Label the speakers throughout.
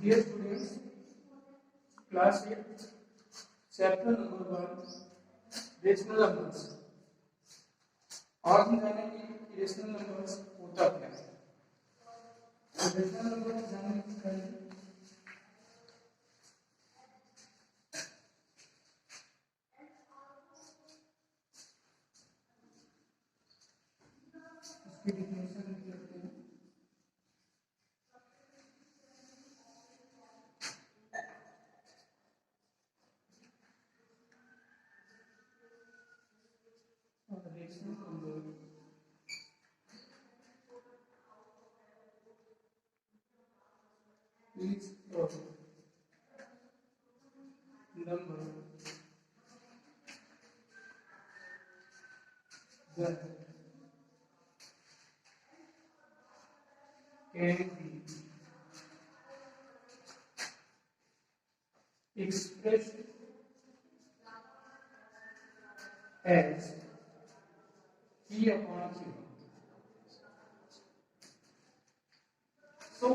Speaker 1: Dear students, class 8, chapter number 1, rational numbers. आज हम जानेंगे कि रेशनल नंबर्स होता क्या है। तो रेशनल नंबर्स जानने से पहले इसकी डिफिनेशन लिख लेते हैं। Rational number is a number that can be expressed as P upon Q. So,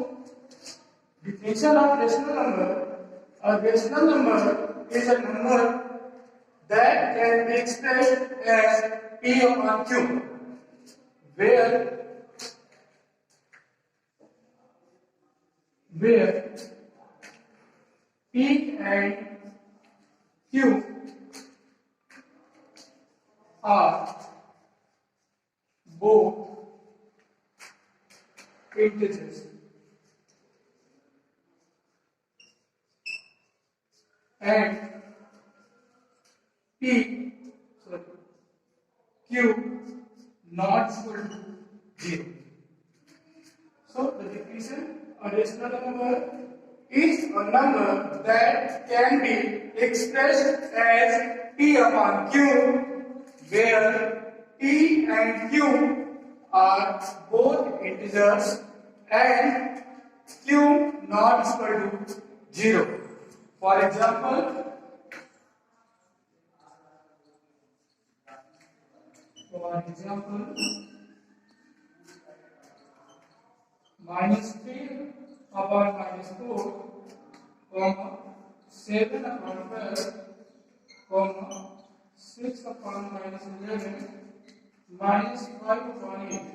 Speaker 1: definition of rational number: a rational number is a number that can be expressed as P upon Q, where P and Q are both integers and Q not equal to 0. So the definition: a rational number is a number that can be expressed as P upon Q, where P and Q are both integers and Q not equal to 0. For example, -3 upon -4, 7 upon 12, 6 upon -11, -5 upon 8.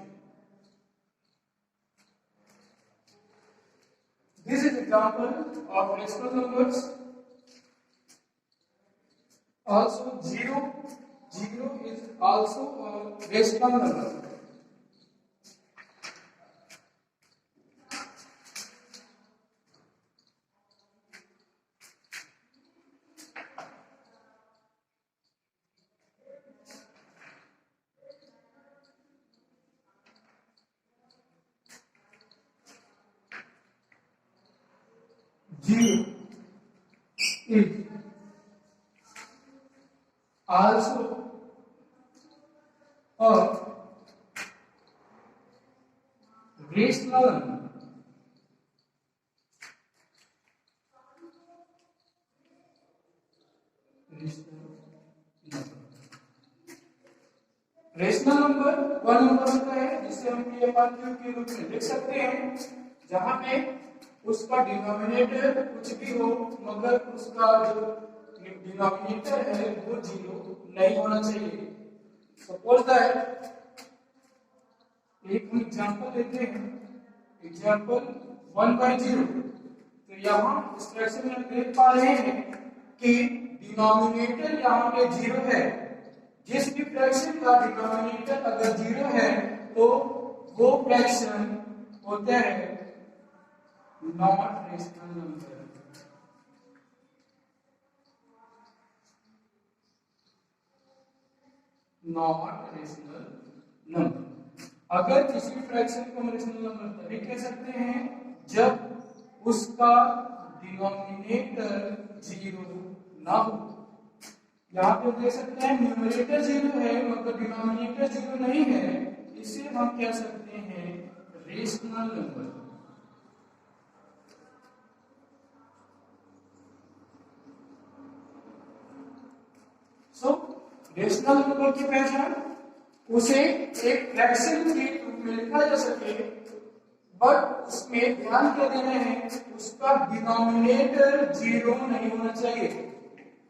Speaker 1: This is example of rational numbers. Also, 0 is also a rational number. Zero is also a rational number. Rational number वह number होता है जिसे हम P upon Q के रूप में लिख सकते हैं, जहां पे उसका डिनोमिनेटर कुछ भी हो मगर उसका जो डिनोमिनेटर है वो 0 नहीं होना चाहिए। सपोज दैट एक हम एग्जांपल लेते हैं, एग्जांपल 1/0। तो यहाँ इस फ्रैक्शन में हम देख पा रहे हैं कि डिनोमिनेटर यहाँ पे 0 है। जिस भी फ्रैक्शन का डिनोमिनेटर अगर 0 है तो वो फ्रैक्शन होता है not rational number. Not rational number. अगर किसी फ्रैक्शन को हम रेशनल नंबर तभी कह सकते हैं जब उसका डिनोमिनेटर 0 ना हो। यहाँ पे देख सकते हैं न्यूमरेटर 0 है मगर डिनोमिनेटर 0 नहीं है, इसे हम कह सकते हैं रेशनल नंबर। रेशनल नंबर की पहचान: उसे एक फ्रैक्शन के रूप में लिखा जा सके बट उसमें ध्यान क्या देना है, उसका डिनोमिनेटर जीरो नहीं होना चाहिए।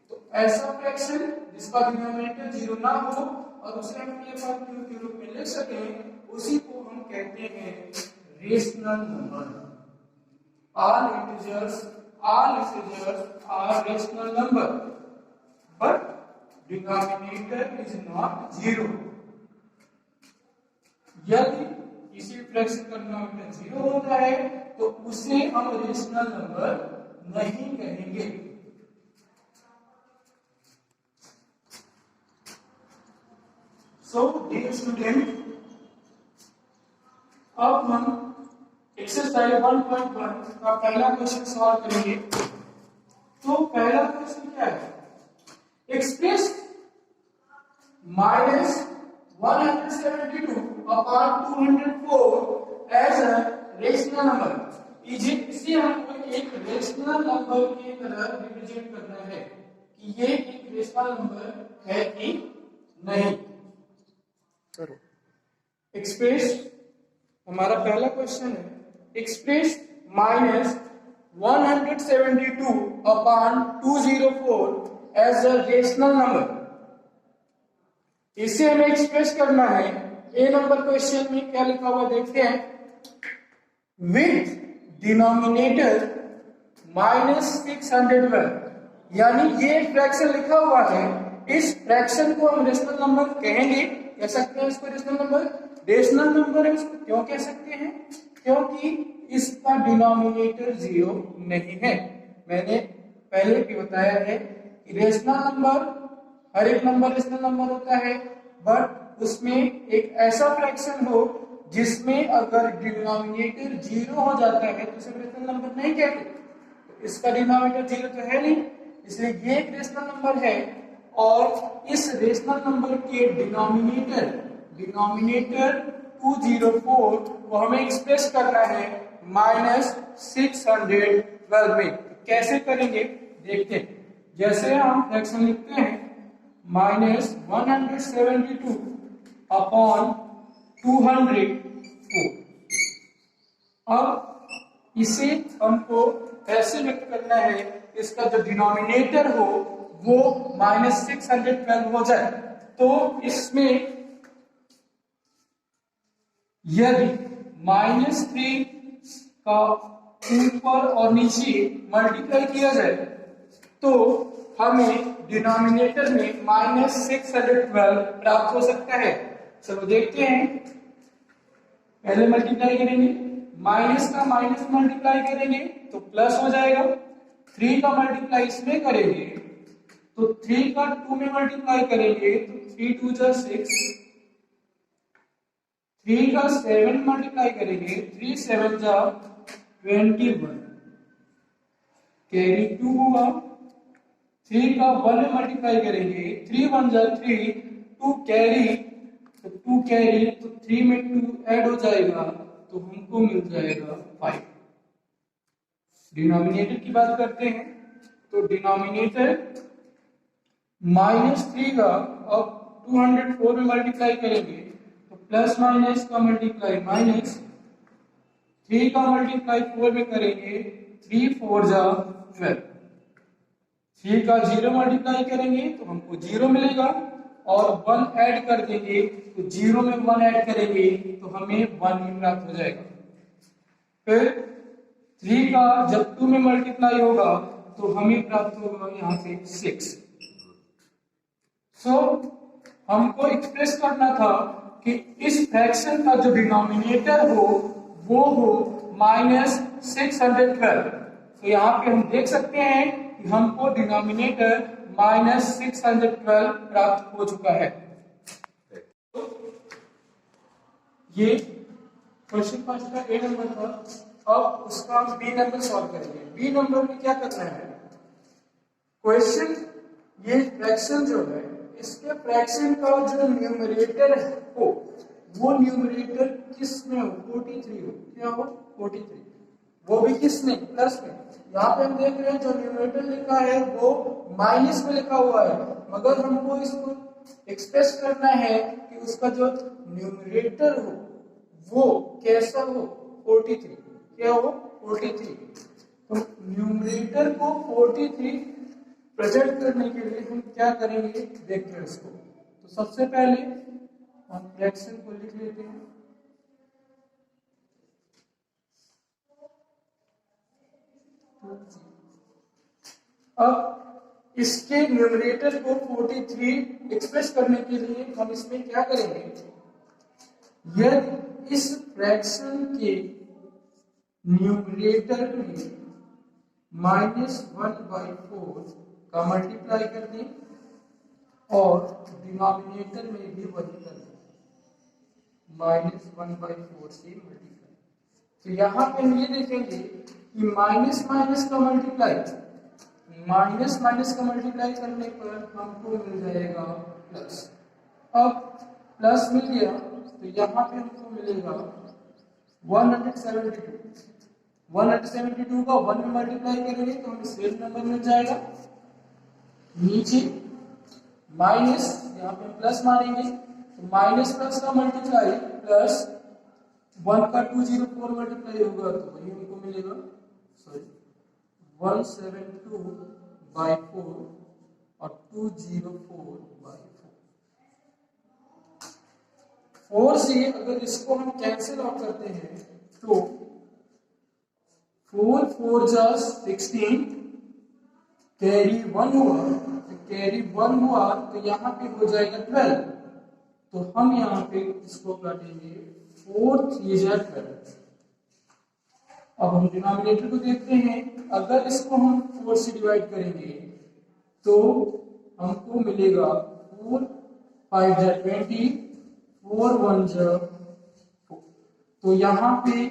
Speaker 1: तो ऐसा फ्रैक्शन जिसका डिनोमिनेटर जीरो ना हो और उसे हम के रूप में लिख सकें, उसी को हम कहते हैं rational number. all integers are rational number, but denominator is not zero। यदि किसी फ्रैक्शन का डिनोमिनेटर जीरो होता है तो उसे हम रेशनल नंबर नहीं कहेंगे। सो डियर स्टूडेंट, अब हम एक्सरसाइज 1.1 का पहला क्वेश्चन सॉल्व करेंगे। तो पहला क्वेश्चन क्या है, express -172 upon 204 as a rational number. इसे हमको एक रेशनल नंबर की तरह रिप्रेजेंट करना है कि ये एक रेशनल नंबर है कि नहीं। करो एक्सप्रेस, हमारा पहला क्वेश्चन है, express -172 upon 204 as a rational number. इसे हमें एक्सप्रेस करना है। ए नंबर क्वेश्चन में क्या लिखा हुआ देखते हैं, विथ डिनोमिनेटर -612, यानी ये फ्रैक्शन लिखा हुआ है, इस फ्रैक्शन को हम रेशनल नंबर कहेंगे, कह सकते हैं इसको रेशनल नंबर। रेशनल नंबर है इसको क्यों कह सकते हैं, क्योंकि इसका डिनोमिनेटर जीरो नहीं है। मैंने पहले भी बताया है कि रेशनल नंबर, हर एक नंबर रेशनल नंबर होता है, बट उसमें एक ऐसा फ्रैक्शन हो जिसमें अगर डिनोमिनेटर जीरो हो जाता है तो उसे रेशनल नंबर नहीं कहते। इसका डिनोमिनेटर जीरो तो है नहीं, इसलिए ये एक रेशनल नंबर है। और इस रेशनल नंबर के डिनोमिनेटर 204 को हमें एक्सप्रेस करना है -612 में। कैसे करेंगे देखते हैं। जैसे हम फ्रैक्शन लिखते हैं -172 अपॉन 204, अब इसे हमको ऐसे व्यक्त करना है, इसका जो डिनोमिनेटर हो वो -612 हो जाए। तो इसमें यदि -3 का ऊपर और नीचे मल्टीप्लाई किया जाए तो हमें डिनोमिनेटर में -612 प्राप्त हो सकता है। चलो देखते हैं, पहले मल्टीप्लाई करेंगे, माइनस का माइनस मल्टीप्लाई करेंगे तो प्लस हो जाएगा, 3 का मल्टीप्लाई इसमें करेंगे तो 3 का 2 में मल्टीप्लाई करेंगे तो 3 2 जा 6, 3 का 7 मल्टीप्लाई करेंगे 3 7 जा 21, कैरी 2 हुआ, 3 का 1 में मल्टीप्लाई करेंगे 3 1 जा 3, 2 कैरी, तो 2 कैरी तो 3 में 2 ऐड हो जाएगा तो हमको मिल जाएगा 5। डिनोमिनेटर की बात करते हैं तो डिनोमिनेटर -3 का अब 204 में मल्टीप्लाई करेंगे तो प्लस माइनस का मल्टीप्लाई माइनस, 3 का मल्टीप्लाई 4 में करेंगे 3 4 जा 12, 3 का 0 मल्टीप्लाई करेंगे तो हमको 0 मिलेगा और 1 ऐड कर देंगे तो 0 में 1 ऐड करेंगे तो हमें 1 ही प्राप्त हो जाएगा। फिर 3 का जब 2 में मल्टीप्लाई होगा तो हमें प्राप्त होगा यहाँ पे 6। सो हमको एक्सप्रेस करना था कि इस फ्रैक्शन का जो डिनोमिनेटर हो वो हो -612। तो यहाँ पे हम देख सकते हैं कि हमको डिनोमिनेटर -612 प्राप्त हो चुका है। ये क्वेश्चन 5 का ए नंबर था। अब उसका हम बी नंबर सॉल्व करेंगे। बी नंबर में क्या करना है, क्वेश्चन ये फ्रैक्शन जो है इसके फ्रैक्शन का जो न्यूमरेटर हो वो न्यूमरेटर किस में हो, 43 हो, क्या हो 43, वो भी किस में, प्लस में। यहाँ पे हम देख रहे हैं जो न्यूमरेटर लिखा है वो माइनस में लिखा हुआ है, मगर हमको इसको एक्सप्रेस करना है कि उसका जो न्यूमरेटर हो वो कैसा हो, 43, क्या हो 43। तो न्यूमरेटर को 43 प्रेजेंट करने के लिए हम क्या करेंगे देखते हैं इसको। तो सबसे पहले हम फ्रैक्शन को लिख लेते हैं। अब इसके न्यूमरेटर को 43 एक्सप्रेस करने के लिए हम इसमें क्या करेंगे, यदि इस फ्रैक्शन के न्यूमरेटर में -1/4 का मल्टीप्लाई कर दें और डिनोमिनेटर में भी वही कर दें, -1/4 से मल्टीप्लाई। तो यहाँ पे हम ये देखेंगे कि माइनस माइनस का मल्टीप्लाई करने पर हमको मिल जाएगा प्लस। अब प्लस मिल गया तो यहाँ पे हमको मिलेगा 172 का 1 में मल्टीप्लाई करेंगे तो हमें सेम नंबर मिल जाएगा। नीचे माइनस, यहाँ पे प्लस मारेंगे तो माइनस प्लस का मल्टीप्लाई प्लस 1 का 204 मल्टीप्लाई होगा तो वही हमको मिलेगा, सॉरी 172/4 और 204/4। 4 से अगर इसको हम कैंसिल आउट करते हैं तो 4 4 जा 16, कैरी 1 हुआ, तो कैरी 1 हुआ तो यहाँ पे हो जाएगा 12। तो हम यहाँ पे इसको काटेंगे 4 3 जा 12। अब हम डिनोमिनेटर को देखते हैं, अगर इसको हम 4 से डिवाइड करेंगे तो हमको मिलेगा 4 5 जा 20, 4 1 जा 4। तो यहाँ पे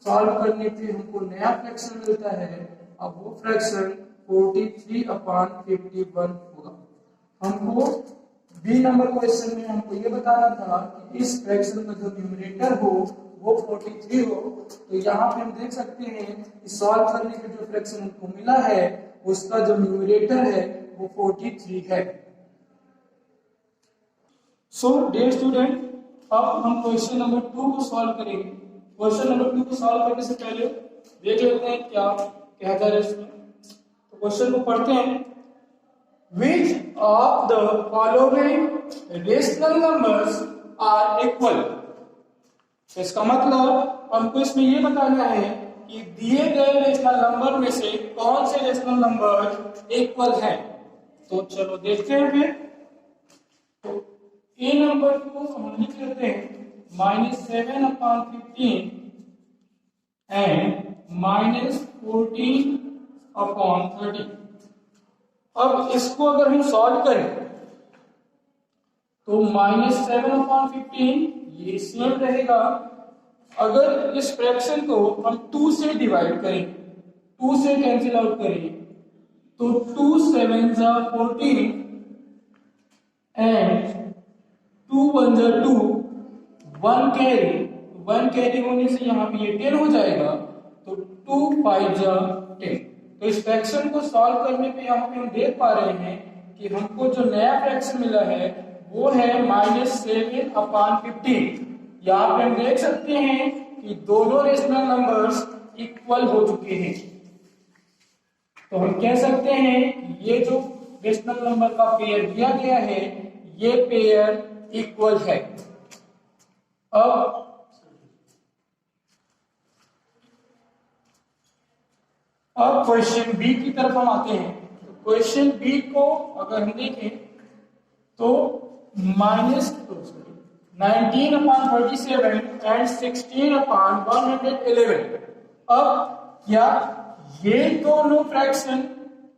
Speaker 1: सॉल्व करने पे हमको नया फ्रैक्शन मिलता है। अब वो फ्रैक्शन 43/51 होगा। हमको बी नंबर क्वेश्चन में हमको ये बताना था कि इस फ्रैक्शन का जो न्यूमरेटर हो वो 43 हो। तो यहाँ पे हम देख सकते हैं कि सॉल्व करने पे जो फ्रैक्शन हमको मिला है उसका जो न्यूमरेटर है वो 43 है। सो डियर स्टूडेंट, अब हम क्वेश्चन नंबर 2 को सॉल्व करेंगे। क्वेश्चन नंबर 2 को सॉल्व करने से पहले देख लेते हैं क्या कहता है इसमें। तो क्वेश्चन को पढ़ते हैं। Which of the following rational numbers are equal? तो इसका मतलब हमको इसमें ये बताना है कि दिए गए रेशनल नंबर में से कौन से रेशनल नंबर इक्वल है। तो चलो देखते हैं फिर। तो ए नंबर को हम लिख लेते हैं -7/15 एंड -14/30। अब इसको अगर हम सॉल्व करें तो -7/15 ये सेम रहेगा। अगर इस फ्रैक्शन को हम 2 से डिवाइड करें, 2 से कैंसिल आउट करें तो 2 7 जा 14 एंड 2 1 जा 2, 1 कैरी होने से यहाँ पे ये 10 हो जाएगा। तो 2 5 जा 10। तो इस फ्रैक्शन को सॉल्व करने पे यहाँ पे हम देख पा रहे हैं कि हमको जो नया फ्रैक्शन मिला है वो है -7/15। यहाँ पे हम देख सकते हैं कि दोनों रेशनल नंबर्स इक्वल हो चुके हैं। तो हम कह सकते हैं कि ये जो रेशनल नंबर का पेयर दिया गया है ये पेयर इक्वल है। अब क्वेश्चन बी की तरफ हम आते हैं। तो क्वेश्चन बी को अगर हम देखें तो -19/37 एंड 16/111। अब क्या ये दोनों फ्रैक्शन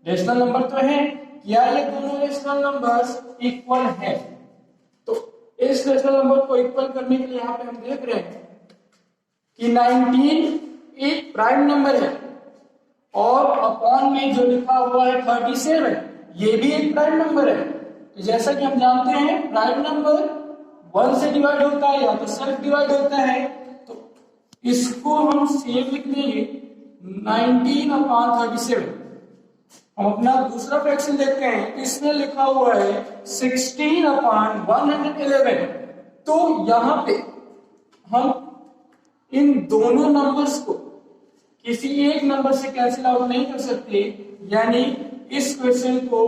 Speaker 1: रेशनल नंबर तो हैं, क्या ये दोनों रेशनल नंबर्स इक्वल हैं? तो इस रेशनल नंबर को इक्वल करने के लिए यहाँ पे हम देख रहे हैं कि 19 एक प्राइम नंबर है और अपॉन में जो लिखा हुआ है 37 ये भी एक प्राइम नंबर है। तो जैसा कि हम जानते हैं प्राइम नंबर 1 से डिवाइड होता है या तो सेल्फ डिवाइड होता है। तो इसको हम सेम लिख देंगे 19/37। हम अपना दूसरा फ्रैक्शन देखते हैं, इसमें लिखा हुआ है 16/111। तो यहाँ पे हम इन दोनों नंबर्स को किसी एक नंबर से कैंसिल आउट नहीं कर सकते, यानी इस क्वेश्चन को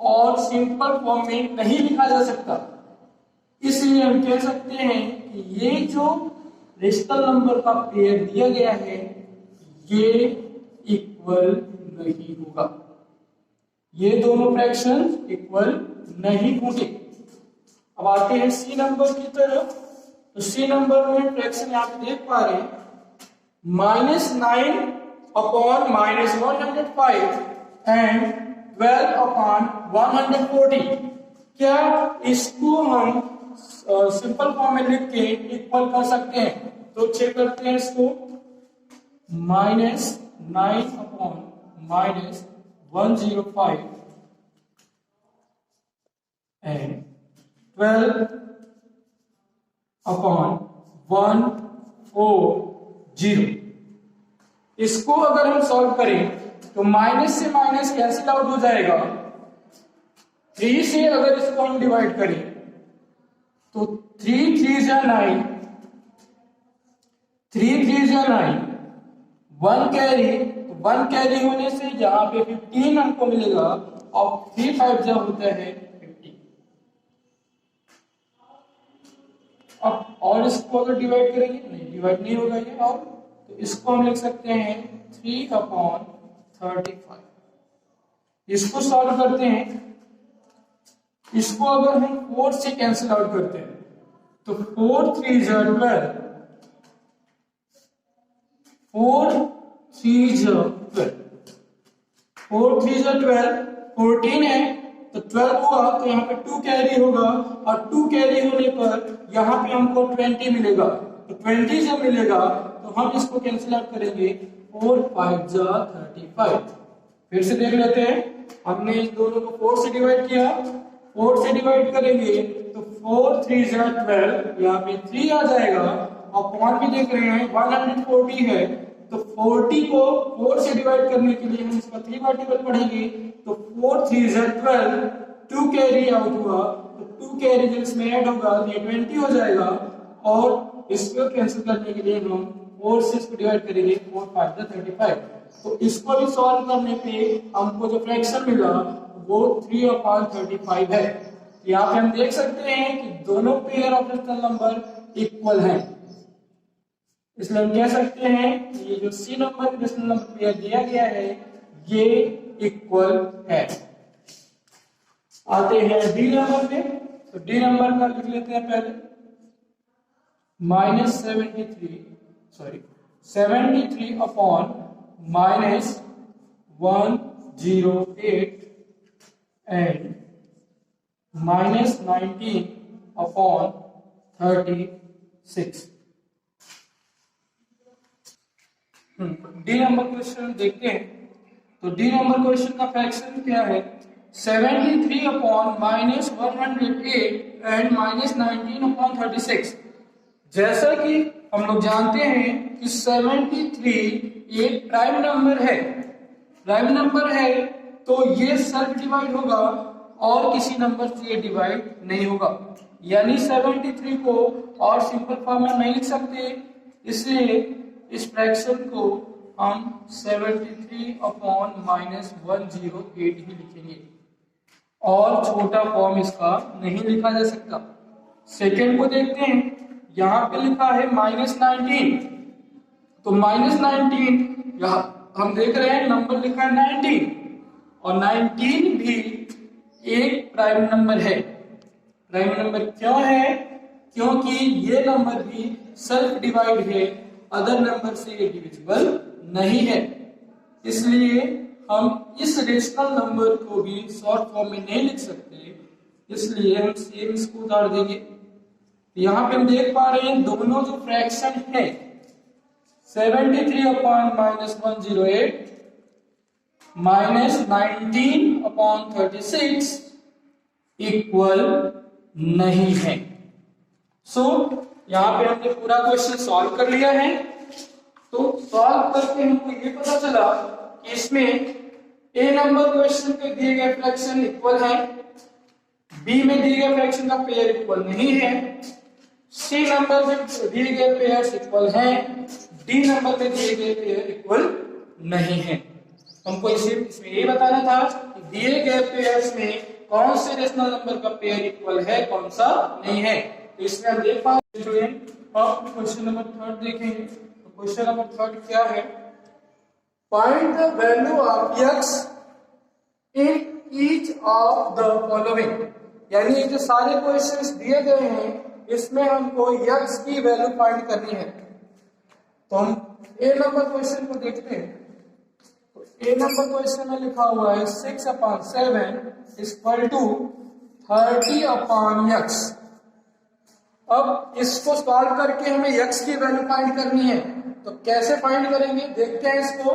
Speaker 1: और सिंपल फॉर्म में नहीं लिखा जा सकता। इसलिए हम कह सकते हैं कि ये जो रेशनल नंबर का पेयर दिया गया है ये इक्वल नहीं होगा, ये दोनों फ्रैक्शन इक्वल नहीं होंगे। अब आते हैं सी नंबर की तरफ। तो सी नंबर में फ्रैक्शन आप देख पा रहे हैं -9 अपॉन -105 एंड 12 अपॉन 140। क्या इसको हम सिंपल फॉर्म में लिख के इक्वल कर सकते हैं? तो चेक करते हैं इसको। -9 अपॉन -105 एंड 12 अपॉन 140। इसको अगर हम सॉल्व करें तो माइनस से माइनस कैंसिल आउट हो जाएगा। 3 से अगर इसको हम डिवाइड करें तो 3 3 जा 9, 3 3 जा 9, 1 कैरी, तो 1 कैरी होने से यहाँ पे 15 हमको मिलेगा और 3 5 जा होता है 50। अब और इसको अगर डिवाइड करेंगे, नहीं डिवाइड नहीं होगा ये, और तो इसको हम लिख सकते हैं 3 अपॉन 35। इसको सॉल्व करते हैं। इसको अगर हम 4 से कैंसिल आउट करते हैं तो 4 3 जा 12, 4 3 जा 12, 4 3 जा 12, 14 है तो 12 हुआ तो यहाँ पे 2 कैरी होगा और 2 कैरी होने पर यहाँ पे हमको 20 मिलेगा। तो 20 जब मिलेगा तो हम इसको कैंसिल आउट करेंगे, 4 5 जा 35। फिर से देख लेते हैं। हमने इस दोनों को 4 से डिवाइड किया, 4 से डिवाइड करेंगे तो 4 3 जा 12, यहाँ पे 3 आ जाएगा और पॉइंट भी देख रहे हैं 140 है तो 40 को 4 से डिवाइड करने के लिए हम इसका 3 पार्टिकल पढ़ेंगे। तो 4 3 जा 12, 2 कैरी आउट हुआ तो 2 कैरी जब इसमें ऐड होगा तो ये 20 हो जाएगा और इसको कैंसिल करने के लिए हम 4 से इसको डिवाइड करेंगे, 4 5 जा 35। तो इसको भी सॉल्व करने पे हमको जो फ्रैक्शन मिला वो 3 अपॉन 35 है। यहाँ पे हम देख सकते हैं कि दोनों pair of rational number equal हैं, इसलिए हम कह सकते हैं कि ये जो सी नंबर रेशनल नंबर पेयर दिया गया है ये इक्वल है। आते हैं डी नंबर पे। तो डी नंबर का लिख लेते हैं पहले -73 upon -108 and -19 upon 36। D number question देखते हैं। तो डी नंबर क्वेश्चन का फ्रैक्शन क्या है? 73 अपॉन -108 एंड -19 अपॉन 36। जैसा कि हम लोग जानते हैं कि 73 एक प्राइम नंबर है, प्राइम नंबर है तो ये सेल्फ डिवाइड होगा और किसी नंबर से ये डिवाइड नहीं होगा, यानी 73 को और सिंपल फॉर्म में नहीं लिख सकते। इसलिए इस फ्रैक्शन को हम 73 अपॉन -108 ही लिखेंगे और छोटा फॉर्म इसका नहीं लिखा जा सकता। सेकेंड को देखते हैं। यहाँ पे लिखा है -19, तो -19 यहाँ हम देख रहे हैं नंबर लिखा है 19 और 19 भी एक प्राइम नंबर है। प्राइम नंबर क्यों है? क्योंकि ये नंबर भी सेल्फ डिवाइड है, अदर नंबर से ये डिविजिबल नहीं है। इसलिए हम इस रेशनल नंबर को भी शॉर्ट फॉर्म में नहीं लिख सकते, इसलिए हम सेम इसको उतार देंगे। यहाँ पे हम देख पा रहे हैं दोनों जो फ्रैक्शन है 73 अपॉन -108 -19 अपॉन 36 इक्वल नहीं है। सो यहाँ पे हमने पूरा क्वेश्चन सॉल्व कर लिया है। तो सॉल्व करके हमको ये पता चला कि इसमें ए नंबर क्वेश्चन के दिए गए फ्रैक्शन इक्वल है, बी में दिए गए फ्रैक्शन का पेयर इक्वल नहीं है, सी नंबर में दिए गए पेयर्स इक्वल हैं, डी नंबर में दिए गए पेयर इक्वल नहीं है। हमको इसमें ये बताना था कि दिए गए पेयर्स में कौन से रेशनल नंबर का पेयर इक्वल है, कौन सा नहीं है। तो इसमें हम देख पाएंगे स्टूडेंट, अब क्वेश्चन नंबर 3 देखेंगे। तो क्वेश्चन नंबर 3 क्या है, find the value of x in each of the following. यानी ये जो सारे क्वेश्चंस दिए गए हैं इसमें हमको x की वैल्यू फाइंड करनी है। तो हम ए नंबर क्वेश्चन को देखते हैं। तो ए नंबर क्वेश्चन में लिखा हुआ है 6/7 इक्वल टू 30/x। अब इसको सॉल्व करके हमें x की वैल्यू फाइंड करनी है। तो कैसे फाइंड करेंगे देखते हैं इसको।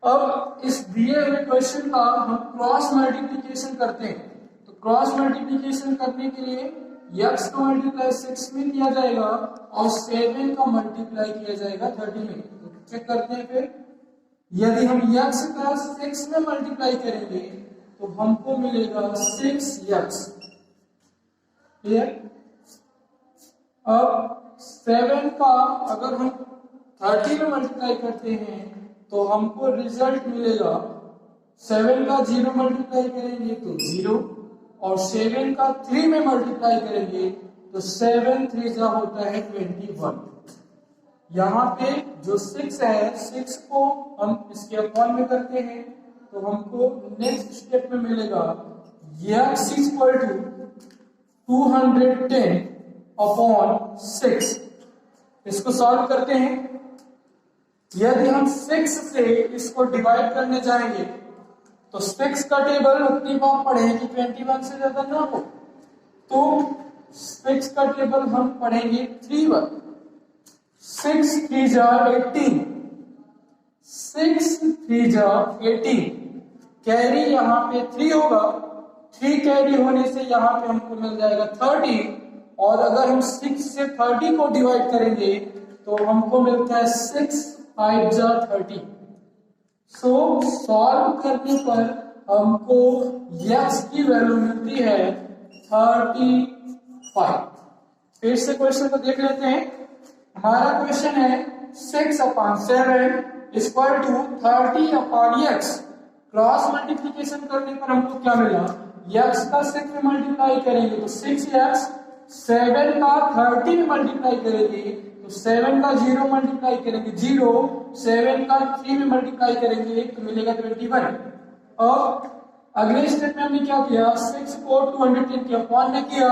Speaker 1: अब इस दिए हुए क्वेश्चन का हम क्रॉस मल्टीप्लिकेशन करते हैं। तो क्रॉस मल्टीप्लिकेशन करने के लिए x का मल्टीप्लाई 6 में किया जाएगा और 7 का मल्टीप्लाई किया जाएगा 30 में। तो चेक करते हैं फिर, यदि हम x का 6 में मल्टीप्लाई करेंगे तो हमको मिलेगा 6x। क्लियर? अब 7 का अगर हम 30 में मल्टीप्लाई करते हैं तो हमको रिजल्ट मिलेगा 7 का 0 मल्टीप्लाई करेंगे तो 0 और 7 का 3 में मल्टीप्लाई करेंगे तो 7 3 जा होता है 21। यहाँ पे जो 6 है 6 को हम इसके अपॉन में करते हैं तो हमको नेक्स्ट स्टेप में मिलेगा x इक्वल टू 210/6। इसको सॉल्व करते हैं। यदि हम 6 से इसको डिवाइड करने जाएंगे तो 6 का टेबल उतनी बार पढ़ें कि 21 से ज्यादा ना हो। तो 6 का टेबल हम पढ़ेंगे 3 बार। 6 3 जा 18, 6 3 जा 18। कैरी यहाँ पे 3 होगा, 3 कैरी होने से यहाँ पे हमको मिल जाएगा 30। और अगर हम 6 से 30 को डिवाइड करेंगे तो हमको मिलता है 6 5 जा 30। सो सॉल्व करने पर हमको x की वैल्यू मिलती है 35। फिर से क्वेश्चन को देख लेते हैं। हमारा क्वेश्चन है 6/7 equal to 30/x। Cross multiplication करने पर हमको क्या मिला, x का 6 में मल्टीप्लाई करेंगे तो 6x, 7 का 30 में मल्टीप्लाई करेंगे तो 7 का 0 मल्टीप्लाई करेंगे 0, 7 का 3 में मल्टीप्लाई करेंगे तो मिलेगा 21। और अगले स्टेप में हमने क्या किया, 6 को 210 के अपॉन में किया,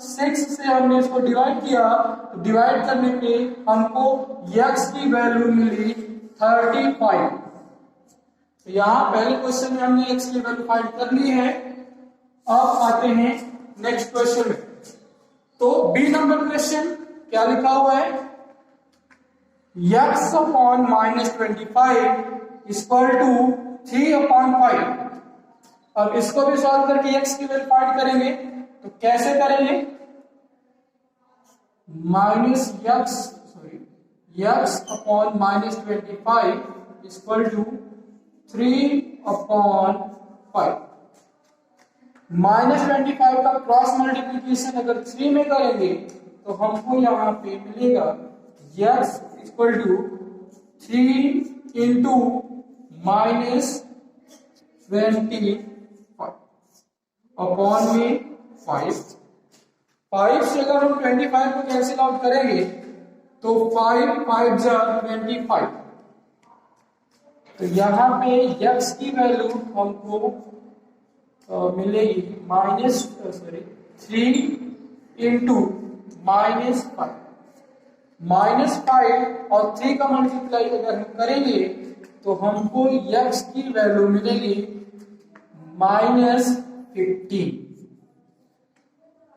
Speaker 1: 6 से हमने इसको डिवाइड किया तो डिवाइड करने पे हमको x की वैल्यू मिली 35। तो यहाँ पहले क्वेश्चन में हमने x की वैल्यू फाइंड कर ली है। अब आते हैं नेक्स्ट क्वेश्चन में। तो बी नंबर क्वेश्चन क्या लिखा हुआ है, x अपॉन -25 इक्वल टू 3/5। अब इसको भी सॉल्व करके x की वैल्यू फाइंड करेंगे। तो कैसे करेंगे, x अपॉन -25 इक्वल टू 3/5। -25 का क्रॉस मल्टीप्लिकेशन अगर 3 में करेंगे तो हमको यहाँ पे मिलेगा x equal to 3 into -25 upon में 5 से अगर हम 25 को कैंसिल आउट करेंगे तो 5 5 जा 25। तो यहाँ पे x की वैल्यू हमको मिलेगी 3 इंटू -5। -5 और 3 का मल्टीप्लाई अगर हम करेंगे तो हमको x की वैल्यू मिलेगी -15।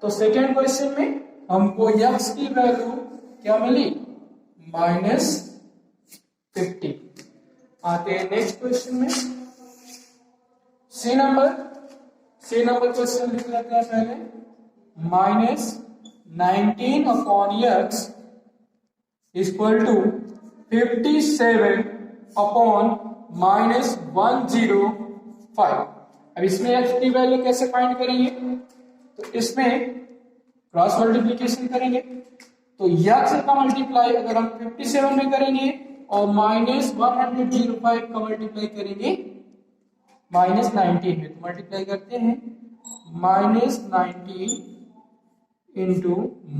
Speaker 1: तो सेकेंड क्वेश्चन में हमको x की वैल्यू क्या मिली, -50। आते हैं नेक्स्ट क्वेश्चन में। सी नंबर क्वेश्चन लिख लेते हैं पहले। -19/x equal to 57/-105। अब इसमें x की वैल्यू कैसे फाइंड करेंगे, तो इसमें क्रॉस मल्टीप्लीकेशन करेंगे तो यक्स का मल्टीप्लाई अगर हम 57 में करेंगे और -105 का मल्टीप्लाई करेंगे -19 में, तो मल्टीप्लाई करते हैं -19 इंटू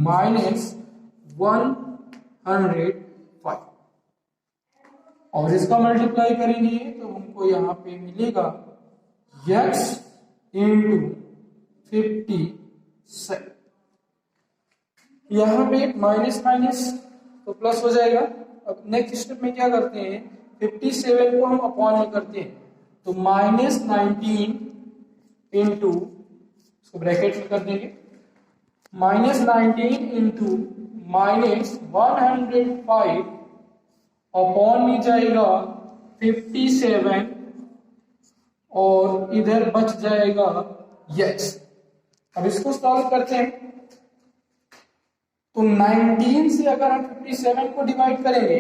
Speaker 1: -105 और इसका मल्टीप्लाई करेंगे तो हमको यहाँ पे मिलेगा x इंटू 57। यहाँ पे माइनस माइनस तो प्लस हो जाएगा। अब नेक्स्ट स्टेप में क्या करते हैं, 57 को हम अपॉन में करते हैं तो -19 इंटू, इसको ब्रैकेट में कर देंगे, -19 इंटू -105 अपॉन में जाएगा 57 और इधर बच जाएगा x। अब इसको सॉल्व करते हैं तो 19 से अगर हम 57 को डिवाइड करेंगे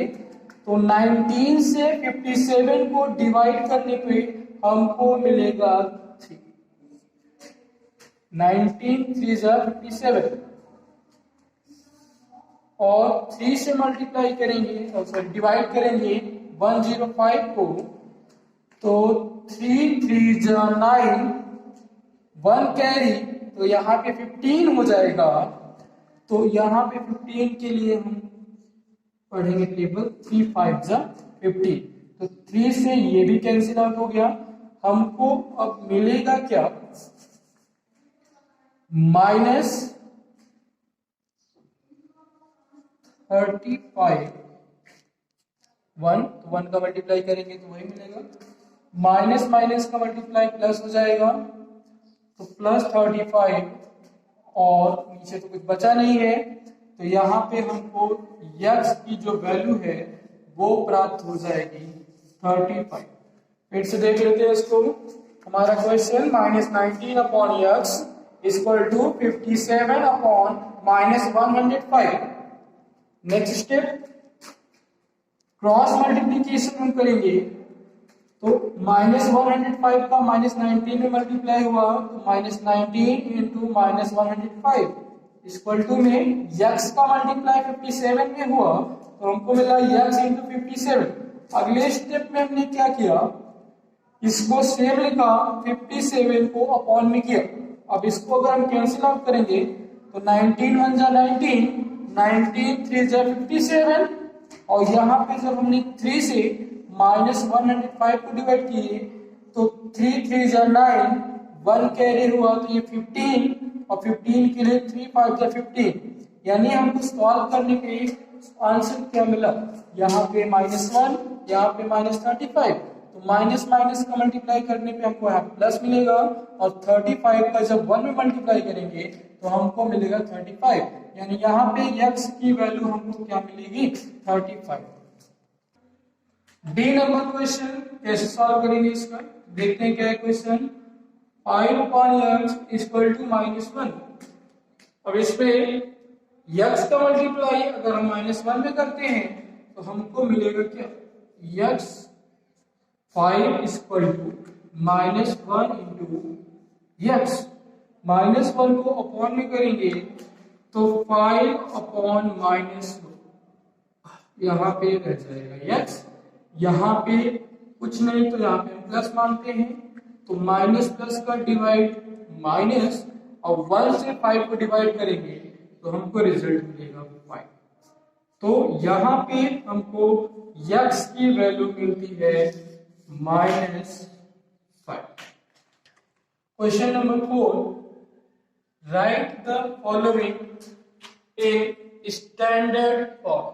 Speaker 1: तो 19 से 57 को डिवाइड करने पे हमको मिलेगा 3। 19 3 57 और 3 से मल्टीप्लाई करेंगे और सॉरी डिवाइड करेंगे 105 को तो 3 3 9 1 कैरी तो यहाँ पे 15 हो जाएगा। तो यहाँ पे 15 के लिए हम पढ़ेंगे टेबल 3 5 15 तो 3 से ये भी कैंसिल आउट हो गया। हमको अब मिलेगा क्या, -35 1 तो 1 का मल्टीप्लाई करेंगे तो वही मिलेगा, माइनस माइनस का मल्टीप्लाई प्लस हो जाएगा तो +35 और नीचे तो कुछ बचा नहीं है तो यहाँ पे हमको x की जो वैल्यू है वो प्राप्त हो जाएगी 35। फिर से देख लेते हैं इसको, हमारा question -19 upon x equal to 57 upon -105। Next step cross multiplication हम करेंगे तो -105 का -19 में मल्टीप्लाई हुआ तो -19 इंटू -105 इक्वल टू में x का मल्टीप्लाई 57 में हुआ तो हमको मिला x इंटू 57। अगले स्टेप में हमने क्या किया, इसको सेम लिखा, 57 को अपॉन में किया। अब इसको अगर हम कैंसिल आउट करेंगे तो 19 1 जा 19, 19 3 जा 57 और यहाँ पे जब हमने 3 से -105 को डिवाइड किए तो 3 3 जा 9, 1 कैरी हुआ तो ये 15 और 15 के लिए 3 5 जा 15, यानी हमको सॉल्व करने पे आंसर क्या मिला, यहाँ पे -1 यहाँ पे -35 तो माइनस माइनस का मल्टीप्लाई करने पे हमको यहाँ प्लस मिलेगा और 35 का जब 1 में मल्टीप्लाई करेंगे तो हमको मिलेगा 35, यानी यहाँ पे x की वैल्यू हमको क्या मिलेगी 35। डी नंबर क्वेश्चन कैसे सॉल्व करेंगे इसका, देखते हैं क्या है question. 5 upon x equal to -1। अब इसमें x का मल्टीप्लाई अगर हम -1 में करते हैं तो हमको मिलेगा क्या, x 5 equal to -1 into x, -1 को अपॉन में करेंगे तो 5 अपॉन -1 यहाँ पे रह जाएगा x, यहाँ पे कुछ नहीं तो यहाँ पे हम प्लस मानते हैं तो माइनस प्लस का डिवाइड माइनस और 1 से 5 को डिवाइड करेंगे तो हमको रिजल्ट मिलेगा 5। तो यहाँ पे हमको x की वैल्यू मिलती है -5। Question number 4, right the following in standard form.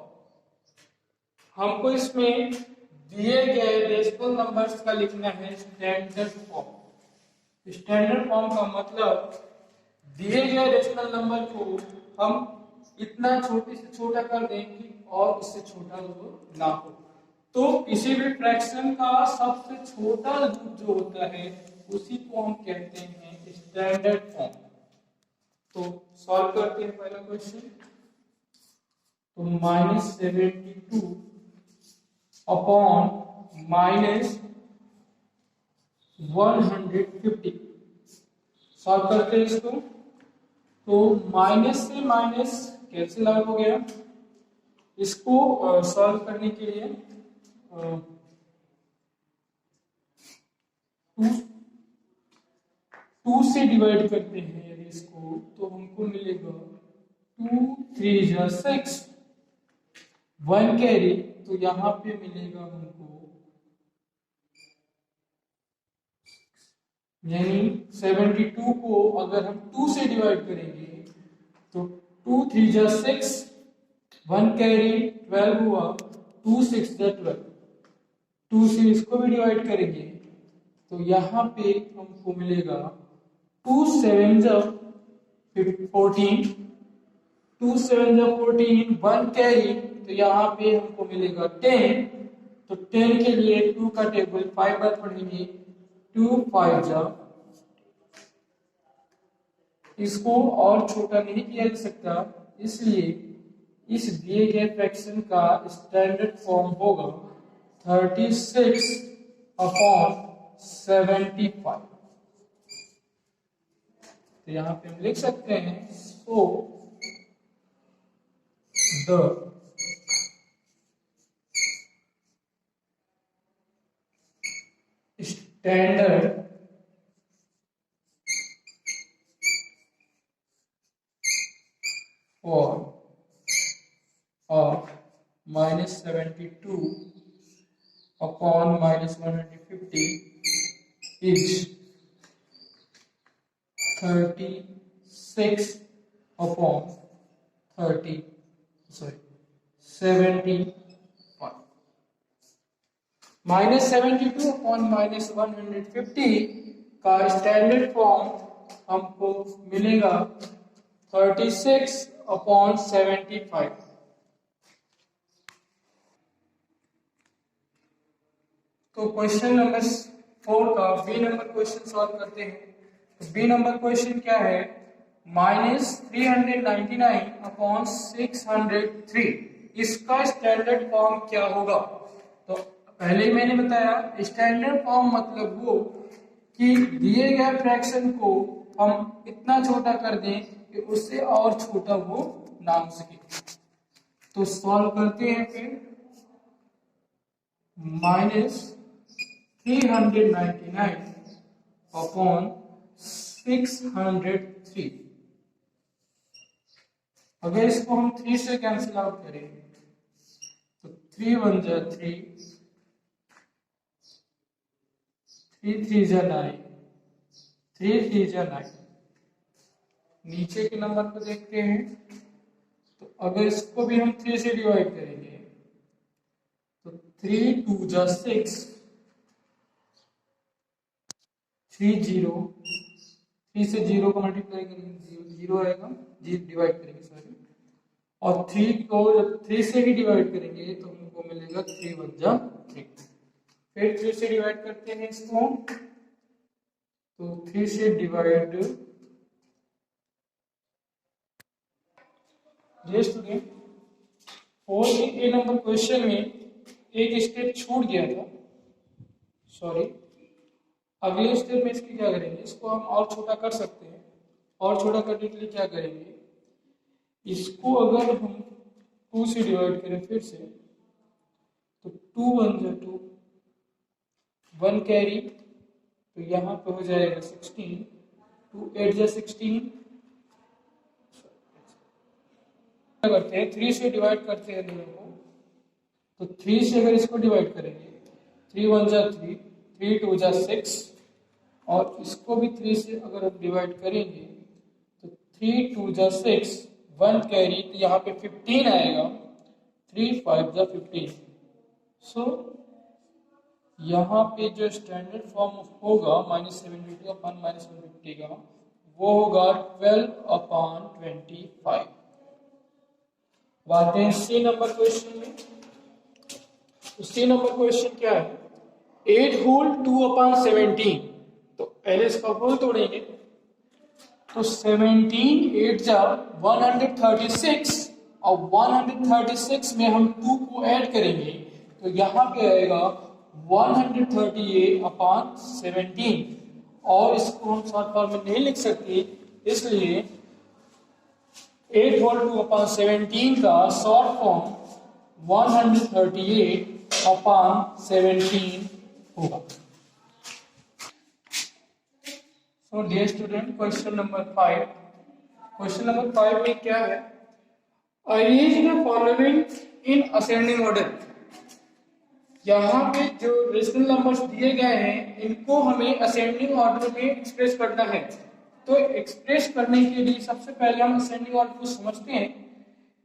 Speaker 1: हमको इसमें दिए गए रेशनल नंबर्स का लिखना है स्टैंडर्ड फॉर्म। स्टैंडर्ड फॉर्म का मतलब दिए गए रेशनल नंबर को हम इतना छोटे से छोटा कर दें कि और इससे छोटा ना हो। तो किसी भी फ्रैक्शन का सबसे छोटा रूप जो होता है उसी को हम कहते हैं स्टैंडर्ड फॉर्म। तो सॉल्व करते हैं पहला क्वेश्चन। तो -72 अपॉन -150 सॉल्व करते हैं इसको। तो माइनस से माइनस कैंसिल आउट हो गया। इसको सॉल्व करने के लिए टू से डिवाइड करते हैं यदि इसको, तो हमको मिलेगा 2 3 6, 1 कैरी, तो यहाँ पे मिलेगा हमको यानी 72 को अगर हम 2 से डिवाइड करेंगे तो 2 3 6, 1 कैरी 12 हुआ, 2 6 12, 2 से इसको भी डिवाइड करेंगे तो यहाँ पे हमको मिलेगा 2 7 14, 2 7 14, 1 कैरी, तो यहाँ पे हमको मिलेगा 10। तो 10 के लिए 2 का टेबल 5 बार पढ़ेंगे, 2 5 इसको और छोटा नहीं किया जा सकता, इसलिए इस दिए गए फ्रैक्शन का स्टैंडर्ड फॉर्म होगा 36 अपॉन 75। तो यहाँ पे हम लिख सकते हैं so the standard form of -72 upon -150 is 36 upon 75। -72 upon -150 का स्टैंडर्ड फॉर्म हमको मिलेगा 36 अपॉन 75। तो क्वेश्चन नंबर 4 का बी नंबर क्वेश्चन सॉल्व करते हैं। तो बी नंबर क्वेश्चन क्या है, -399 अपॉन 603, इसका स्टैंडर्ड फॉर्म क्या होगा। तो पहले ही मैंने बताया स्टैंडर्ड फॉर्म मतलब वो कि दिए गए फ्रैक्शन को हम इतना छोटा कर दें कि उससे और छोटा वो ना हो सके। तो सॉल्व करते हैं फिर, -399 अपॉन 603, अगर इसको हम 3 से कैंसिल आउट करें तो 3 1 3, 3 3 9, 3 3 9। नीचे के नंबर को देखते हैं, तो अगर इसको भी हम 3 से डिवाइड करेंगे तो 3 2 6, 3 0, 3 से 0 को मल्टीप्लाई करेंगे 0 आएगा, डिवाइड करेंगे सॉरी, और 3 को जब 3 से भी डिवाइड करेंगे तो हमको मिलेगा 3 1 3। फिर 3 से डिवाइड करते हैं इसको, तो 3 से डिवाइड, स्टूडेंट 4 के ए नंबर क्वेश्चन में एक स्टेप छूट गया था, सॉरी। अगले स्टेप में इसकी क्या करेंगे, इसको हम और छोटा कर सकते हैं। और छोटा करने के लिए क्या करेंगे, इसको अगर हम 2 से डिवाइड करें फिर से, तो 2 1 2, 1 कैरी, तो यहाँ पे हो जाएगा 16, 2 8 16। क्या करते हैं, 3 से डिवाइड करते हैं दोनों को, तो 3 से अगर इसको डिवाइड करेंगे 3 1 3, 3 2 6, और इसको भी 3 से अगर हम डिवाइड करेंगे तो 3 2 6, 1 कैरी, तो यहाँ पे 15 आएगा, 3 5 15। सो यहाँ पे जो स्टैंडर्ड फॉर्म होगा -72 अपॉन -150 का, वो होगा 12 अपॉन 25। बात है सी नंबर क्वेश्चन में। सी नंबर क्वेश्चन क्या है, 8 होल 2 अपॉन 17। तो पहले इसका होल तोड़ेंगे, तो 17 8 जा 136, और 136 में हम 2 को ऐड करेंगे तो यहाँ पे आएगा 138 अपॉन 17, और इसको हम शॉर्ट फॉर्म में नहीं लिख सकते, इसलिए 8 होल 2 अपॉन 17 का शॉर्ट फॉर्म 138 अपॉन 17 होगा। So dear student, question number 5, question number 5 में क्या है, arrange the following in ascending order. यहाँ पे जो रेशनल नंबर्स दिए गए हैं इनको हमें असेंडिंग ऑर्डर में एक्सप्रेस करना है। तो एक्सप्रेस करने के लिए सबसे पहले हम असेंडिंग ऑर्डर को समझते हैं।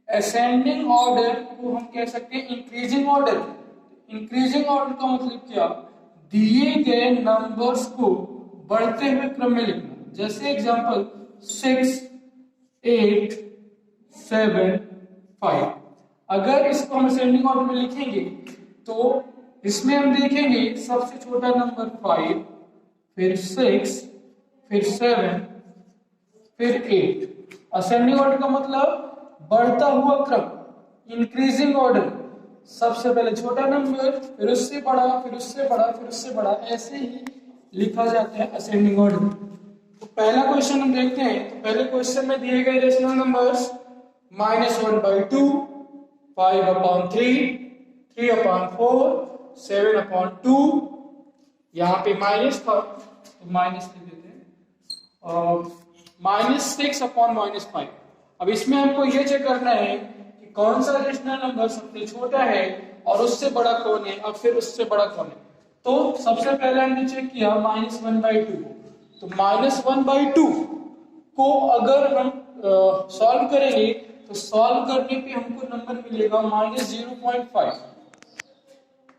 Speaker 1: असेंडिंग ऑर्डर को हम कह सकते हैं इंक्रीजिंग ऑर्डर। इंक्रीजिंग ऑर्डर का मतलब क्या, दिए गए नंबर्स को बढ़ते हुए क्रम में लिखना। जैसे एग्जांपल 6, 8, 7, 5। अगर इसको हम असेंडिंग ऑर्डर में लिखेंगे तो इसमें हम देखेंगे सबसे छोटा नंबर 5, फिर 6, फिर 7, फिर 8। असेंडिंग ऑर्डर का मतलब बढ़ता हुआ क्रम, इंक्रीजिंग ऑर्डर। सबसे पहले छोटा नंबर, फिर उससे बड़ा, फिर उससे बड़ा, फिर उससे बड़ा, ऐसे ही लिखा जाता है असेंडिंग ऑर्डर। तो पहला क्वेश्चन हम देखते हैं। तो पहले क्वेश्चन में दिए गए रेशनल नंबर्स -1/2, 5/3, 3/4, 7/2। यहाँ पे माइनस था तो माइनस लिख देते हैं, और -6/-5। अब इसमें हमको ये चेक करना है कि कौन सा रेशनल नंबर सबसे छोटा है और उससे बड़ा कौन है और फिर उससे बड़ा कौन है। तो सबसे पहले हमने चेक किया -1/2। तो -1/2 को अगर हम सॉल्व करेंगे तो सॉल्व करने पे हमको नंबर मिलेगा -0.5।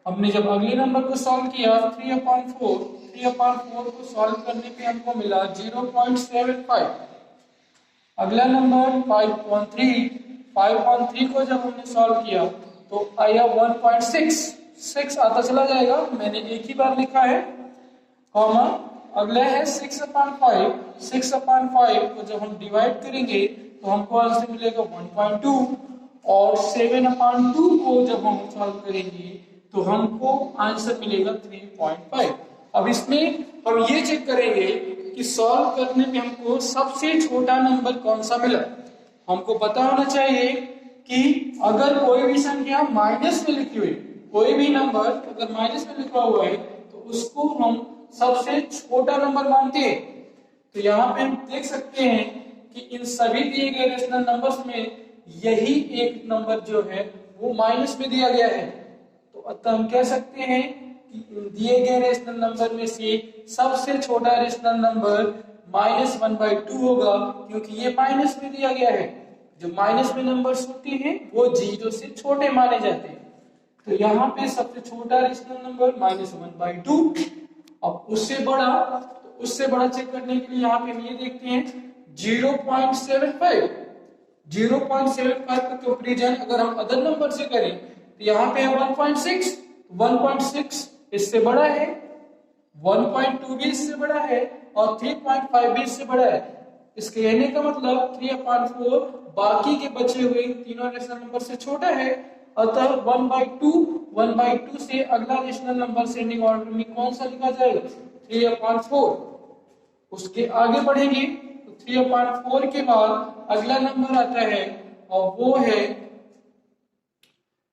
Speaker 1: हमने जब अगले नंबर को सॉल्व किया 3/4 को सॉल्व करने पे हमको मिला 0.75। अगला नंबर 5.3 को जब हमने सॉल्व किया तो आया 1.6 आता चला जाएगा, मैंने एक ही बार लिखा है, कॉमा। अगला है 6/5 को जब हम डिवाइड करेंगे तो हमको आंसर मिलेगा 1.2, और 7/2 को जब हम सॉल्व करेंगे तो हमको आंसर मिलेगा 3.5। अब इसमें हम ये चेक करेंगे कि सॉल्व करने में हमको सबसे छोटा नंबर कौन सा मिला। हमको पता होना चाहिए कि अगर कोई भी संख्या माइनस में लिखी हुई, कोई भी नंबर अगर माइनस में लिखा हुआ है तो उसको हम सबसे छोटा नंबर मानते हैं। तो यहाँ पे हम देख सकते हैं कि इन सभी दिए गए रेशनल नंबर्स में यही एक नंबर जो है वो माइनस में दिया गया है। तो अतः हम कह सकते हैं कि दिए गए रेशनल नंबर में से सबसे छोटा रेशनल नंबर -1/2 होगा, क्योंकि ये माइनस में दिया गया है। जो माइनस में नंबर्स होते हैं वो 0 से छोटे माने जाते हैं। तो यहाँ पे सबसे छोटा रेशनल नंबर -1/2। अब उससे बड़ा चेक करने के लिए यहाँ पे हम ये देखते हैं 0.75। 0.75 का कंपैरिजन अगर हम अदर नंबर से करें तो यहाँ पे 1.6 इससे बड़ा है, 1.2 भी इससे बड़ा है, और 3.5 भी इससे बड़ा है। इसके कहने का मतलब 3/4 बाकी के बचे हुए तीनों रेशनल नंबर से छोटा है। अतः 1/2 से अगला रेशनल नंबर सेंडिंग ऑर्डर में कौन सा लिखा जाएगा, 3/4। उसके आगे बढ़ेंगे तो 3/4 के बाद अगला नंबर आता है और वो है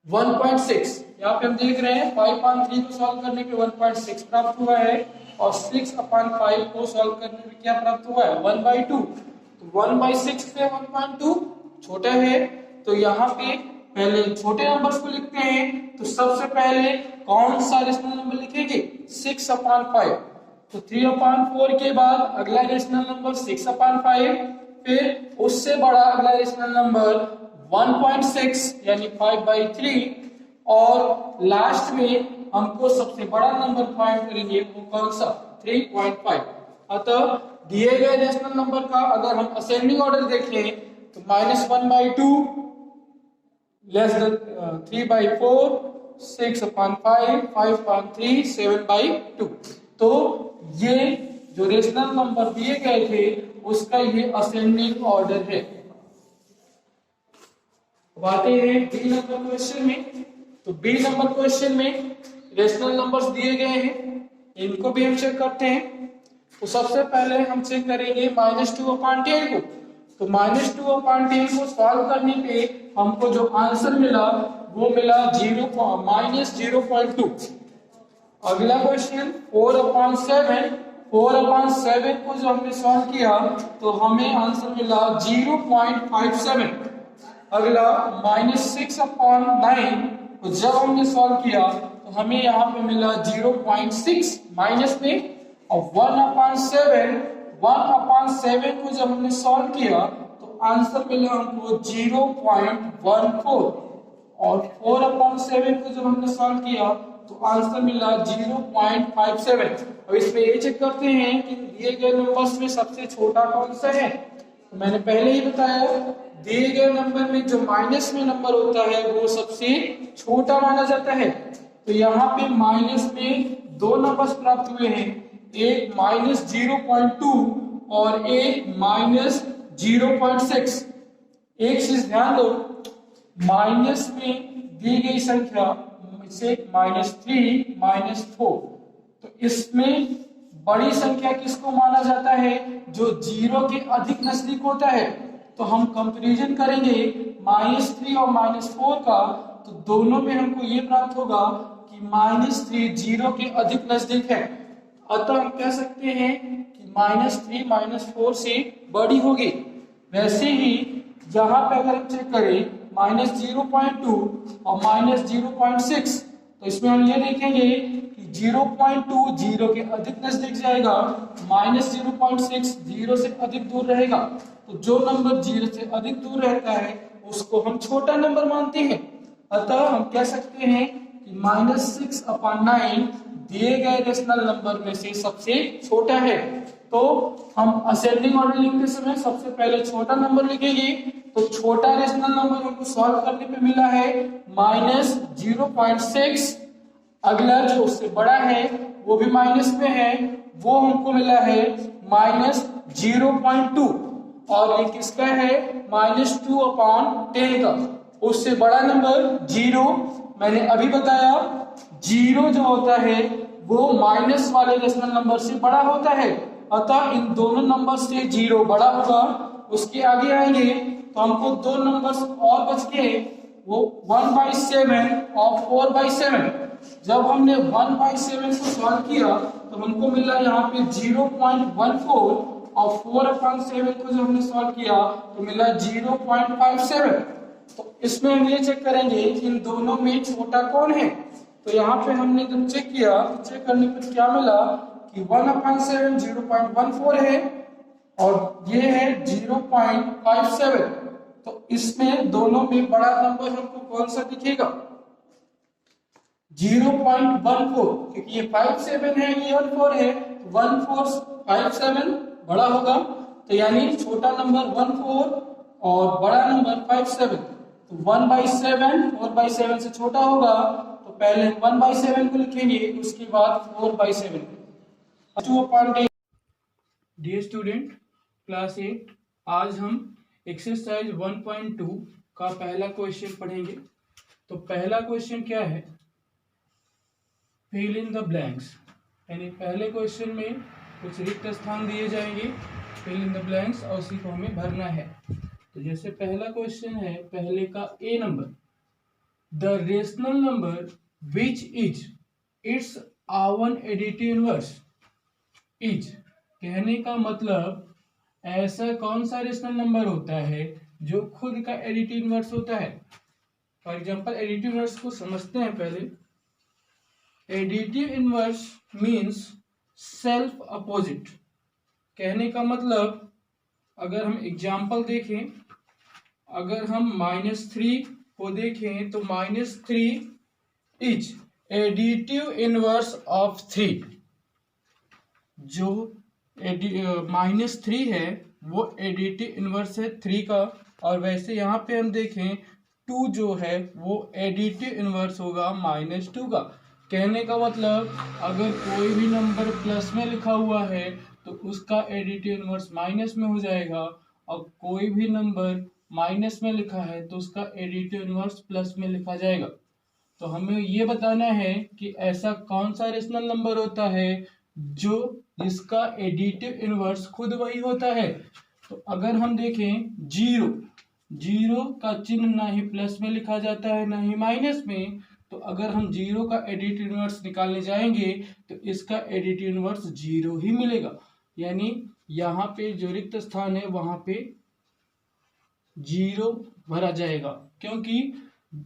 Speaker 1: 1.6। यहाँ पे हम देख रहे हैं 5/3 को सॉल्व करने पे 1.6 प्राप्त हुआ है, और 6/5 को सॉल्व करने पे क्या प्राप्त हुआ है, 1/2। तो 1/6 से 1.2 छोटा है। तो यहाँ पे पहले छोटे नंबर्स को लिखते हैं। तो सबसे पहले कौन सा रेशनल नंबर लिखेंगे, 6/5। तो 3/4 के बाद अगला रेशनल नंबर 6/5, फिर उससे बड़ा अगला रेशनल नंबर 1.6 यानी 5/3, और लास्ट में हमको सबसे बड़ा नंबर फाइंड करेंगे, वो कौन सा, 3.5। अतः दिए गए रेशनल नंबर का अगर हम असेंडिंग ऑर्डर देखें तो -1/2, लेस देन 3/4, 6/5, 5/3, 7/2। तो ये जो रेशनल नंबर दिए गए थे उसका ये असेंडिंग ऑर्डर है। अब आते हैं बी नंबर क्वेश्चन में। तो बी नंबर क्वेश्चन में रेशनल नंबर्स दिए गए हैं, इनको भी हम चेक करते हैं। तो सबसे पहले हम चेक करेंगे -2/10 को। तो -2/10 को सॉल्व करने पे हमको जो आंसर मिला वो मिला -0.2। अगला क्वेश्चन 4/7। 4/7 को जो हमने सॉल्व किया तो हमें आंसर मिला 0.57। अगला -6/9 को जब हमने सॉल्व किया तो हमें यहाँ पे मिला 0.6 माइनस में, और 1/7 को जब हमने सॉल्व किया तो आंसर मिला हमको 0.14, और 4/7 को जब हमने सॉल्व किया तो आंसर मिला 0.57। अब इसमें ये चेक करते हैं कि दिए गए नंबर्स में सबसे छोटा कौन सा है। तो मैंने पहले ही बताया दिए गए नंबर में जो माइनस में नंबर होता है वो सबसे छोटा माना जाता है। तो यहाँ पे माइनस में दो नंबर्स प्राप्त हुए हैं, एक -0.2 और एक -0.6। एक चीज ध्यान दो, माइनस में दी गई संख्या से -3 -4, तो इसमें बड़ी संख्या किसको माना जाता है, जो 0 के अधिक नजदीक होता है। तो हम कंपैरिजन करेंगे -3 और -4 का, तो दोनों में हमको ये प्राप्त होगा कि -3 0 के अधिक नजदीक है। अतः हम कह सकते हैं कि -3 -4 से बड़ी होगी। वैसे ही यहाँ पे अगर हम चेक करें -0.2 और -0.6, तो इसमें हम ये देखेंगे कि 0.2 0 के अधिक नजदीक जाएगा, -0.6 0 से अधिक दूर रहेगा। तो जो नंबर 0 से अधिक दूर रहता है उसको हम छोटा नंबर मानते हैं। अतः हम कह सकते हैं कि -6/9 दिए गए रेशनल नंबर में से सबसे छोटा है। तो हम असेंडिंग ऑर्डर लिखते समय सबसे पहले छोटा नंबर लिखेंगे। तो छोटा रेशनल नंबर हमको सॉल्व करने पे मिला है -0.6। अगला जो उससे बड़ा है वो भी माइनस में है, वो हमको मिला है -0.2, और ये किसका है, -2/10 का। उससे बड़ा नंबर 0, मैंने अभी बताया 0 जो होता है वो माइनस वाले रेशनल नंबर से बड़ा होता है। अतः इन दोनों नंबर से 0 बड़ा होगा। उसके आगे आएंगे तो हमको दो नंबर्स और बच के, वो 1/7 और 4/7। जब हमने 1/7 को सॉल्व किया तो हमको मिला यहाँ पे 0.14, और 4/7 को जब हमने सॉल्व किया तो मिला 0.57। तो इसमें हम ये चेक करेंगे कि इन दोनों में छोटा कौन है। तो यहाँ पे हमने जब चेक किया तो चेक करने पर क्या मिला कि 1/7 0.14 है और ये है 0.57। तो इसमें दोनों में बड़ा नंबर हमको कौन सा दिखेगा, 0.14, क्योंकि ये 57 है, ये 14 है, 1457 बड़ा होगा। तो यानी छोटा नंबर 14 और बड़ा नंबर 57। तो 1/7 4/7 से छोटा होगा, तो पहले 1/7 को लिखेंगे, उसके बाद 4/7। 2/8। डियर स्टूडेंट, क्लास 8, आज हम एक्सरसाइज 1.2 का पहला क्वेश्चन पढ़ेंगे। तो पहला क्वेश्चन क्या है, फिल इन द ब्लैंक्स, यानी पहले क्वेश्चन में कुछ रिक्त स्थान दिए जाएंगे, फिल इन द ब्लैंक्स, और उसी को हमें भरना है। तो जैसे पहला क्वेश्चन है, पहले का a number, the rational number which is its own additive inverse is, कहने का मतलब ऐसा कौन सा रेशनल नंबर होता है जो खुद का एडिटिव इनवर्स होता है। फॉर एग्जांपल एडिटिव इनवर्स को समझते हैं पहले। Additive inverse means self opposite, कहने का मतलब अगर हम एग्जांपल देखें, अगर हम -3 को देखें तो -3 इज एडिटिव इनवर्स ऑफ 3। जो -3 है वो एडिटिव इनवर्स है 3 का, और वैसे यहाँ पे हम देखें 2 जो है वो एडिटिव इनवर्स होगा -2 का। कहने का मतलब अगर कोई भी नंबर प्लस में लिखा हुआ है तो उसका एडिटिव इनवर्स माइनस में हो जाएगा, और कोई भी नंबर माइनस में लिखा है तो उसका एडिटिव इनवर्स प्लस में लिखा जाएगा। तो हमें ये बताना है कि ऐसा कौन सा रेशनल नंबर होता है जो जिसका एडिटिव इनवर्स खुद वही होता है। तो अगर हम देखें जीरो, जीरो का चिन्ह ना ही प्लस में लिखा जाता है ना ही माइनस में, तो अगर हम जीरो का एडिट इनवर्स निकालने जाएंगे तो इसका एडिट इनवर्स जीरो ही मिलेगा, यानी यहाँ पे जो रिक्त स्थान है वहां पे जीरो भरा जाएगा, क्योंकि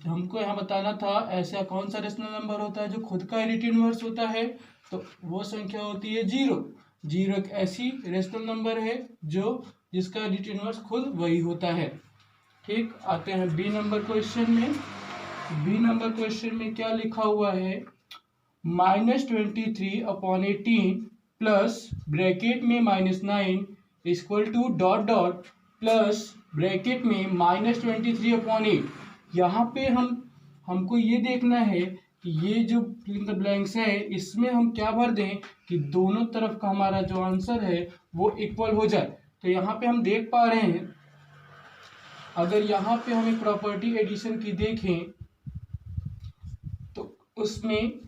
Speaker 1: हमको यहाँ बताना था ऐसा कौन सा रेशनल नंबर होता है जो खुद का एडिट इनवर्स होता है, तो वो संख्या होती है जीरो। जीरो एक ऐसी रेशनल नंबर है जो जिसका एडिट इनवर्स खुद वही होता है। ठीक, आते हैं बी नंबर क्वेश्चन में। बी नंबर क्वेश्चन में क्या लिखा हुआ है, -23/18 प्लस ब्रैकेट में -9 equal to dot dot plus bracket में -23/8। यहाँ पे हमको ये देखना है कि ये जो फिल इन द ब्लैंक्स है इसमें हम क्या भर दें कि दोनों तरफ का हमारा जो आंसर है वो इक्वल हो जाए। तो यहाँ पे हम देख पा रहे हैं, अगर यहाँ पे हमें प्रॉपर्टी एडिशन की देखें तो उसमें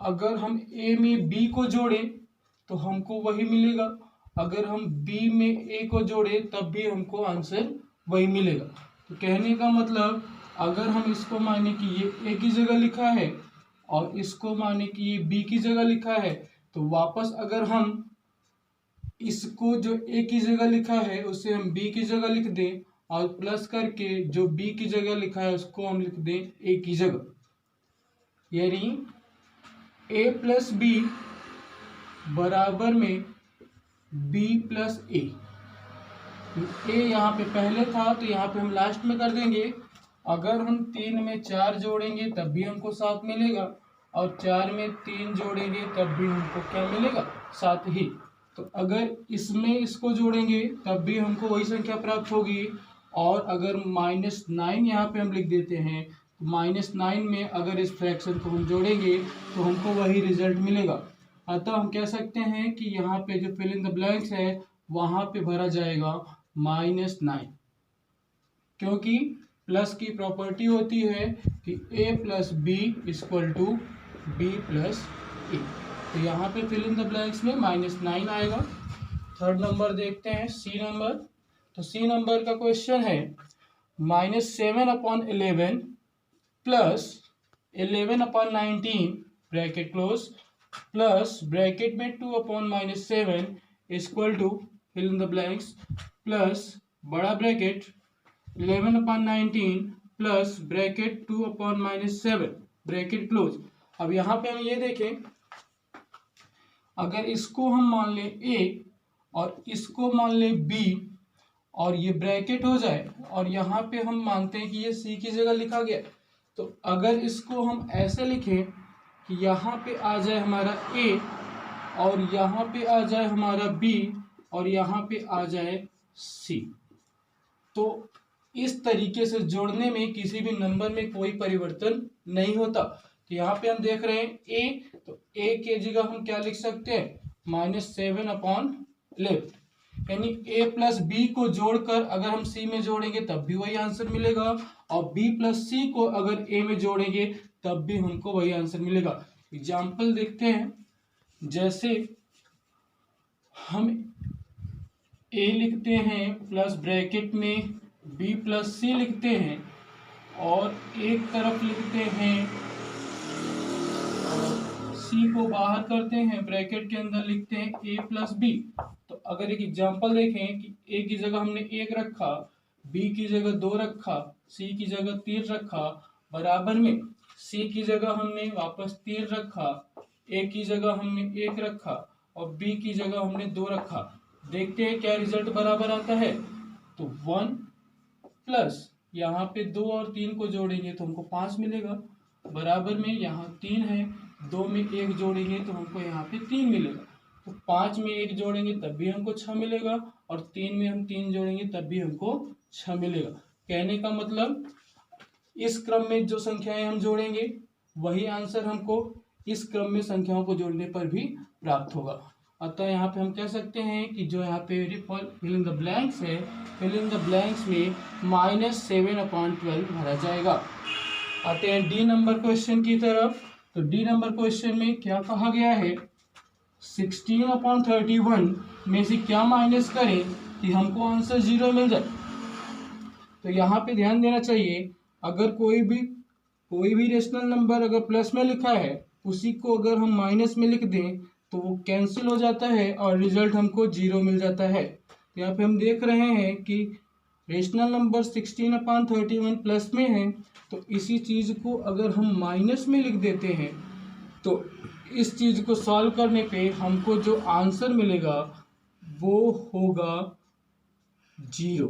Speaker 1: अगर हम ए में बी को जोड़ें तो हमको वही मिलेगा, अगर हम बी में ए को जोड़ें तब भी हमको आंसर वही मिलेगा। तो कहने का मतलब अगर हम इसको माने कि ये ए की जगह लिखा है और इसको माने कि ये बी की जगह लिखा है, तो वापस अगर हम इसको जो ए की जगह लिखा है उसे हम बी की जगह लिख दें और प्लस करके जो बी की जगह लिखा है उसको हम लिख दें ए की जगह, यानी ए प्लस बी बराबर में बी प्लस ए। ए यहाँ पे पहले था तो यहाँ पे हम लास्ट में कर देंगे। अगर हम 3 में 4 जोड़ेंगे तब भी हमको 7 मिलेगा और 4 में 3 जोड़ेंगे तब भी हमको क्या मिलेगा, 7 ही। तो अगर इसमें इसको जोड़ेंगे तब भी हमको वही संख्या प्राप्त होगी, और अगर -9 यहाँ पे हम लिख देते हैं तो -9 में अगर इस फ्रैक्शन को हम जोड़ेंगे तो हमको वही रिजल्ट मिलेगा। अतः हम कह सकते हैं कि यहाँ पे जो फिल इन द ब्लैंक्स है वहाँ पे भरा जाएगा -9, क्योंकि प्लस की प्रॉपर्टी होती है कि a plus b equal to b plus a. तो यहाँ पे फिल इन द ब्लैंक्स में -9 आएगा। थर्ड नंबर देखते हैं, सी नंबर। तो सी नंबर का क्वेश्चन है -7/11 plus 11/19 bracket close plus bracket में 2/-7 equal to fill in the blanks plus बड़ा bracket 11/19 plus bracket 2/-7 bracket close. अब यहाँ पे हम ये देखें, अगर इसको हम मान लें a और इसको मान लें b और ये ब्रैकेट हो जाए और यहाँ पे हम मानते हैं कि ये c की जगह लिखा गया, तो अगर इसको हम ऐसे लिखें कि यहाँ पे आ जाए हमारा a और यहाँ पे आ जाए हमारा b और यहाँ पे आ जाए c, तो इस तरीके से जोड़ने में किसी भी नंबर में कोई परिवर्तन नहीं होता। तो यहाँ पे हम देख रहे हैं a, तो a के जगह हम क्या लिख सकते हैं, -7/11, यानी a प्लस बी को जोड़कर अगर हम c में जोड़ेंगे तब भी वही आंसर मिलेगा और b प्लस c को अगर a में जोड़ेंगे तब भी हमको वही आंसर मिलेगा। एग्जाम्पल देखते हैं, जैसे हम a लिखते हैं प्लस ब्रैकेट में b प्लस c लिखते हैं और एक तरफ लिखते हैं c को बाहर करते हैं, ब्रैकेट के अंदर लिखते हैं a प्लस बी। तो अगर एक एग्जांपल देखें कि a की जगह हमने 1 रखा, b की जगह 2 रखा, c की जगह 3 रखा, बराबर में c की जगह हमने वापस 3 रखा, a की जगह हमने 1 रखा और b की जगह हमने 2 रखा, देखते हैं क्या रिजल्ट बराबर आता है। तो 1 प्लस यहाँ पे 2 और 3 को जोड़ेंगे तो हमको 5 मिलेगा, बराबर में यहाँ 3 है, 2 में 1 जोड़ेंगे तो हमको यहाँ पे 3 मिलेगा, तो 5 में 1 जोड़ेंगे तब भी हमको 6 मिलेगा और 3 में हम 3 जोड़ेंगे तब भी हमको 6 मिलेगा। कहने का मतलब इस क्रम में जो संख्याएं हम जोड़ेंगे वही आंसर हमको इस क्रम में संख्याओं को जोड़ने पर भी प्राप्त होगा। अतः यहाँ पे हम कह सकते हैं कि जो यहाँ पे फिल इन द ब्लैंक्स है, फिल इन द ब्लैंक्स में -7/12 भरा जाएगा। आते हैं डी नंबर क्वेश्चन की तरफ। तो डी नंबर क्वेश्चन में क्या कहा गया है, 16/31 में से क्या माइनस करें कि हमको आंसर 0 मिल जाए। तो यहाँ पे ध्यान देना चाहिए, अगर कोई भी रेशनल नंबर अगर प्लस में लिखा है, उसी को अगर हम माइनस में लिख दें तो वो कैंसिल हो जाता है और रिजल्ट हमको 0 मिल जाता है। तो यहाँ पे हम देख रहे हैं कि रेशनल नंबर 16/31 प्लस में है, तो इसी चीज़ को अगर हम माइनस में लिख देते हैं तो इस चीज़ को सॉल्व करने पे हमको जो आंसर मिलेगा वो होगा 0।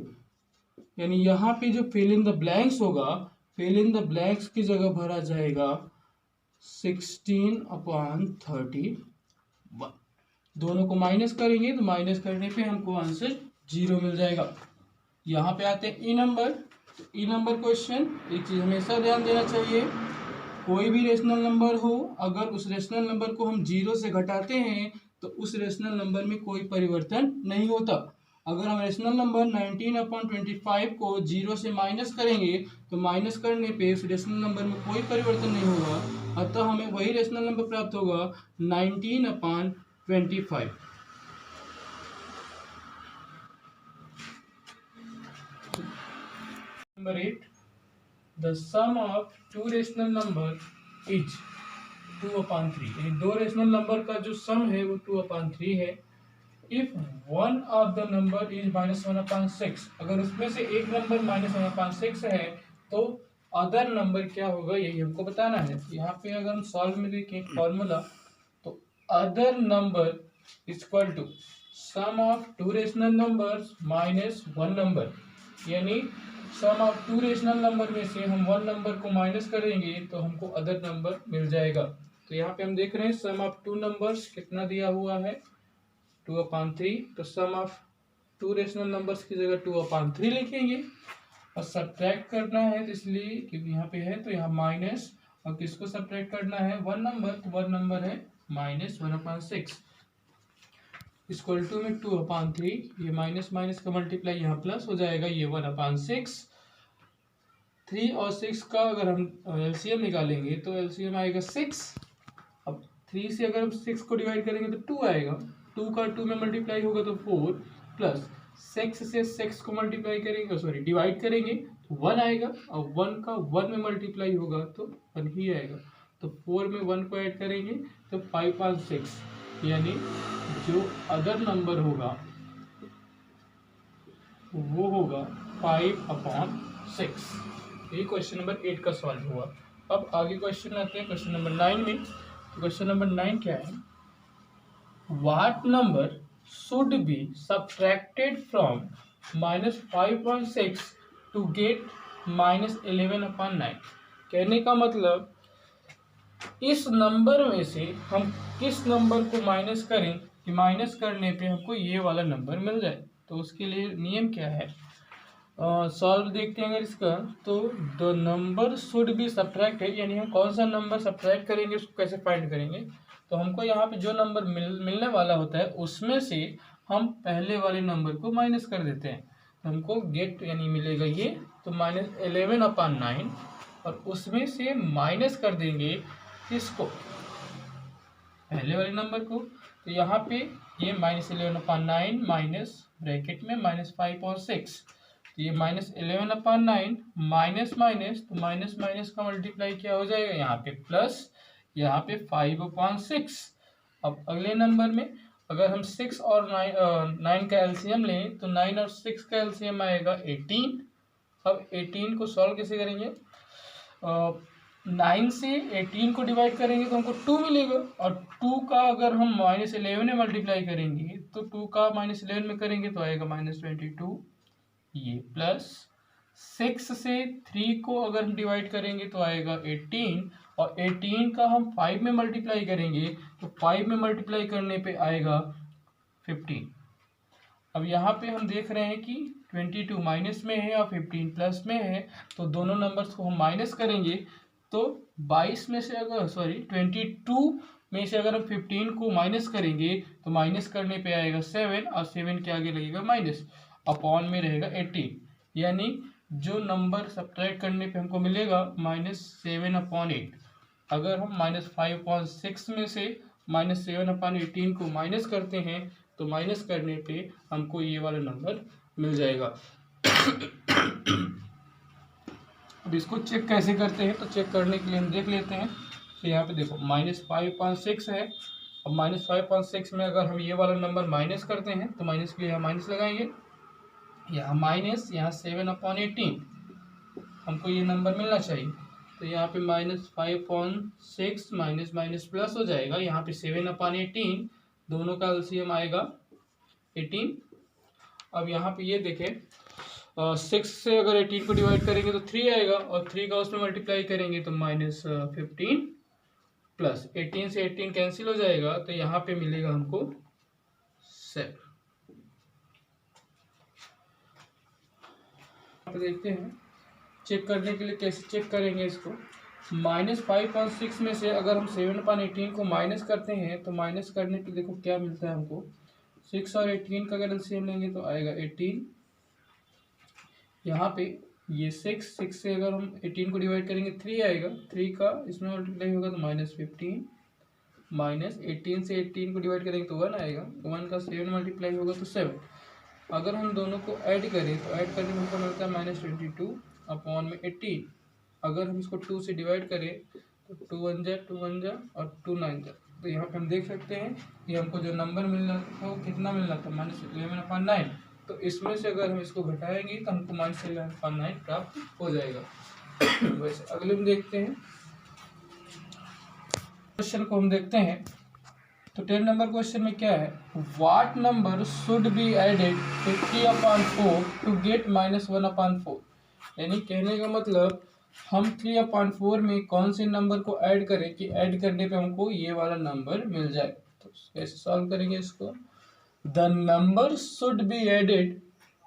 Speaker 1: यानी यहाँ पे जो फिल इन द ब्लैंक्स होगा, फिल इन द ब्लैंक्स की जगह भरा जाएगा 16/31। दोनों को माइनस करेंगे तो माइनस करने पे हमको आंसर 0 मिल जाएगा। यहाँ पे आते हैं ई नंबर। तो ई नंबर क्वेश्चन, एक चीज़ हमेशा ध्यान देना चाहिए, कोई भी रेशनल नंबर हो, अगर उस रेशनल नंबर को हम 0 से घटाते हैं तो उस रेशनल नंबर में कोई परिवर्तन नहीं होता। अगर हम रेशनल नंबर 19/25 को 0 से माइनस करेंगे तो माइनस करने पे उस रेशनल नंबर में कोई परिवर्तन नहीं होगा, अतः हमें वही रेशनल नंबर प्राप्त होगा 19/25। Number 8, the sum of two rational number is 2/3। यानी दो रेशनल नंबर का जो सम है वो 2/3 है। If one of the number is -1/6, अगर उसमें से एक नंबर -1/6 है तो अदर नंबर क्या होगा यही हमको बताना है। यहाँ पे अगर हम सॉल्व में देखें फॉर्मूला, तो other number equal to sum of two rational numbers minus one number, यानी sum of two rational number में से हम वन नंबर को माइनस करेंगे तो हमको अदर नंबर मिल जाएगा। तो यहाँ पे हम देख रहे हैं सम ऑफ टू नंबर्स कितना दिया हुआ है 2/3। तो सम ऑफ टू रेशनल नंबर्स की जगह 2/3 लिखेंगे और सब्ट्रैक्ट करना है, तो इसलिए क्योंकि यहाँ पे है तो यहाँ माइनस, और किसको सब्ट्रैक्ट करना है वन नंबर, तो वन नंबर है -1/6 इक्वल टू में 2/3। ये माइनस माइनस का मल्टीप्लाई यहाँ प्लस हो जाएगा, ये 1/6। 3 और 6 का अगर हम एलसीएम निकालेंगे तो एलसीएम आएगा 6। अब 3 से अगर हम 6 को डिवाइड करेंगे तो 2 आएगा, 2 का 2 में मल्टीप्लाई होगा तो 4, प्लस 6 से 6 को मल्टीप्लाई करेंगे, सॉरी डिवाइड करेंगे तो 1 आएगा, और 1 का 1 में मल्टीप्लाई होगा तो 1 ही आएगा। तो 4 में 1 को ऐड करेंगे तो 5/6, यानी जो अदर नंबर होगा वो होगा 5/6। ये क्वेश्चन नंबर 8 का सॉल्व हुआ। अब आगे क्वेश्चन आते हैं क्वेश्चन नंबर 9 में। तो क्वेश्चन नंबर 9 क्या है, what number should be subtracted from -5/6 to get -11/9। कहने का मतलब इस नंबर में से हम किस नंबर को माइनस करें कि माइनस करने पे हमको ये वाला नंबर मिल जाए। तो उसके लिए नियम क्या है, सॉल्व देखते हैं अगर इसका। तो the number should be subtracted, यानी हम कौन सा नंबर सब्ट्रैक्ट करेंगे उसको कैसे फाइंड करेंगे। तो हमको यहाँ पे जो नंबर मिलने वाला होता है उसमें से हम पहले वाले नंबर को माइनस कर देते हैं, तो हमको गेट यानी मिलेगा ये, तो -11/9, और उसमें से माइनस कर देंगे किसको, पहले वाले नंबर को। तो यहाँ पे ये -11/9 माइनस ब्रैकेट में -5 और 6, तो ये -11/9 माइनस माइनस, तो माइनस माइनस का मल्टीप्लाई क्या हो जाएगा यहाँ पे प्लस, यहाँ पे 5/6। अब अगले नंबर में अगर हम 6 और 9 का एलसीएम लें तो 9 और 6 का एलसीएम आएगा 18। अब 18 को सॉल्व कैसे करेंगे, 9 से 18 को डिवाइड करेंगे तो हमको 2 मिलेगा, और 2 का अगर हम -11 में मल्टीप्लाई करेंगे तो 2 का -11 में करेंगे तो आएगा -22, ये प्लस 6 से 3 को अगर हम डिवाइड करेंगे तो आएगा 18, और 18 का हम 5 में मल्टीप्लाई करेंगे तो 5 में मल्टीप्लाई करने पे आएगा 15। अब यहाँ पे हम देख रहे हैं कि 22 माइनस में है और 15 प्लस में है, तो दोनों नंबर्स को हम माइनस करेंगे तो 22 में से अगर 22 में से अगर हम 15 को माइनस करेंगे तो माइनस करने पे आएगा 7, और 7 के आगे लगेगा माइनस, अपॉन में रहेगा 18, यानी जो नंबर सब्ट्रैक्ट करने पे हमको मिलेगा -7/8। अगर हम -5/6 में से -7/18 को माइनस करते हैं तो माइनस करने पे हमको ये वाला नंबर मिल जाएगा। अब इसको चेक कैसे करते हैं, तो चेक करने के लिए हम देख लेते हैं। तो यहाँ पे देखो -5.6 है। अब -5.6 में अगर हम ये वाला नंबर माइनस करते हैं तो माइनस के लिए यहाँ माइनस लगाएंगे, यहाँ माइनस, यहाँ 7/18 हमको ये नंबर मिलना चाहिए। तो यहाँ पे -5.6 माइनस माइनस प्लस हो जाएगा, यहाँ पे 7/18 दोनों का एलसीएम आएगा 18। अब यहाँ पे ये देखें 6 से अगर 18 को डिवाइड करेंगे तो 3 आएगा, और 3 का उसमें मल्टीप्लाई करेंगे तो -15 प्लस 18 से 18 कैंसिल हो जाएगा, तो यहाँ पे मिलेगा हमको 7। देखते हैं चेक करने के लिए कैसे चेक करेंगे इसको। -5.6 में से अगर हम 7/18 को माइनस करते हैं तो माइनस करने पे देखो क्या मिलता है हमको। 6 और 18 का अगर एलसीएम लेंगे तो आएगा 18। यहाँ पे ये 6 से अगर हम 18 को डिवाइड करेंगे 3 आएगा, 3 का इसमें मल्टीप्लाई होगा तो -15, माइनस 18 से 18 को डिवाइड करेंगे तो 1 आएगा, 1 का 7 मल्टीप्लाई होगा तो 7। अगर हम दोनों को ऐड करें तो ऐड करने में हमको मिलता है -22/18। अगर हम इसको 2 से डिवाइड करें तो 2 1 जा 2 1 जा और 2 9 जा, तो यहाँ पे हम देख सकते हैं कि हमको जो नंबर मिलना था वो कितना मिलना था, -11/9। तो इसमें से अगर हम इसको घटाएंगे तो हमको -11/9 प्राप्त हो जाएगा। वैसे अगले में देखते हैं क्वेश्चन को, हम देखते हैं। तो 10 नंबर क्वेश्चन में क्या है, what number should be added to 3/4 to get -1/4। यानी कहने का मतलब हम 3/4 में कौन से नंबर को ऐड करें कि ऐड करने पे हमको ये वाला नंबर मिल जाए। तो कैसे सॉल्व करेंगे इसको, the number should be added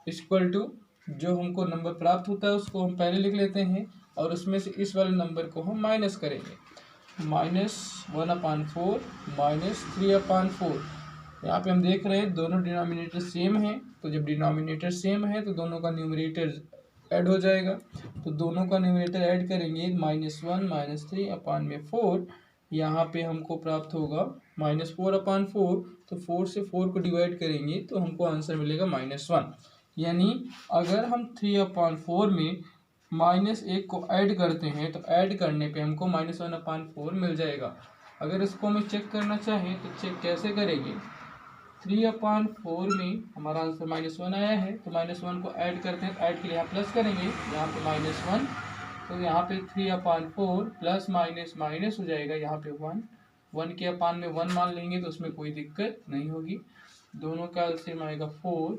Speaker 1: equal to, जो हमको नंबर प्राप्त होता है उसको हम पहले लिख लेते हैं और उसमें से इस वाले नंबर को हम माइनस करेंगे, -1/4 -3/4। यहाँ पे हम देख रहे हैं दोनों डिनोमिनेटर सेम है, तो जब डिनोमिनेटर सेम है तो दोनों का न्यूमरेटर ऐड हो जाएगा। तो दोनों का न्यूमरेटर ऐड करेंगे, -1 -3/4, यहाँ पे हमको प्राप्त होगा -4/4। तो 4 से 4 को डिवाइड करेंगे तो हमको आंसर मिलेगा -1। यानी अगर हम 3/4 में -1 को ऐड करते हैं तो ऐड करने पे हमको -1/4 मिल जाएगा। अगर इसको हमें चेक करना चाहें तो चेक कैसे करेंगे, 3/4 में हमारा आंसर -1 आया है, तो -1 को ऐड करते हैं, ऐड के लिए यहाँ प्लस करेंगे, यहाँ पे -1, तो यहाँ पे 3/4 प्लस माइनस माइनस हो जाएगा, यहाँ पे 1 के अपान में 1 मान लेंगे तो उसमें कोई दिक्कत नहीं होगी। दोनों का एलसीएम आएगा 4,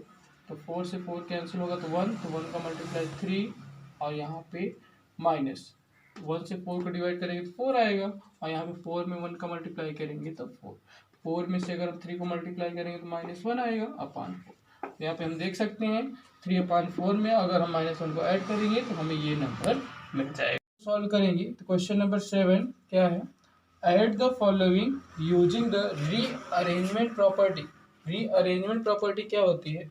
Speaker 1: तो 4 से 4 कैंसिल होगा तो 1, तो 1 का मल्टीप्लाई 3, और यहाँ पे -1 से 4 को डिवाइड करेंगे तो 4 आएगा, और यहाँ पे 4 में 1 का मल्टीप्लाई करेंगे तो 4 में से अगर हम 3 को मल्टीप्लाई करेंगे तो -1 आएगा अपान 4। तो यहाँ पे हम देख सकते हैं 3/4 में अगर हम -1 को ऐड करेंगे तो हमें ये नंबर मिल जाएगा। सॉल्व करेंगे तो क्वेश्चन नंबर 7 क्या है, add the following using the rearrangement property. Rearrangement property क्या होती है,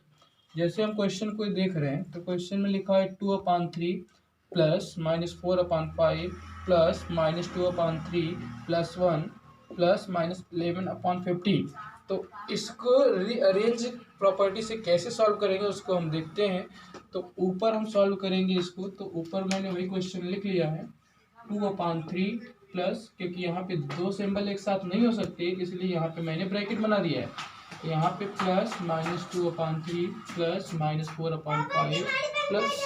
Speaker 1: जैसे हम क्वेश्चन को देख रहे हैं तो क्वेश्चन में लिखा है 2/3 प्लस -4/5 प्लस -2/3 प्लस 1 प्लस -11/15। तो इसको रीअरेंज प्रॉपर्टी से कैसे सॉल्व करेंगे उसको हम देखते हैं। तो ऊपर हम सॉल्व करेंगे इसको, तो ऊपर मैंने वही क्वेश्चन लिख लिया है 2/3 प्लस, क्योंकि यहाँ पे दो सिंबल एक साथ नहीं हो सकते इसलिए यहाँ पे मैंने ब्रैकेट बना दिया है, यहाँ पे प्लस -2/3 प्लस -4/5 प्लस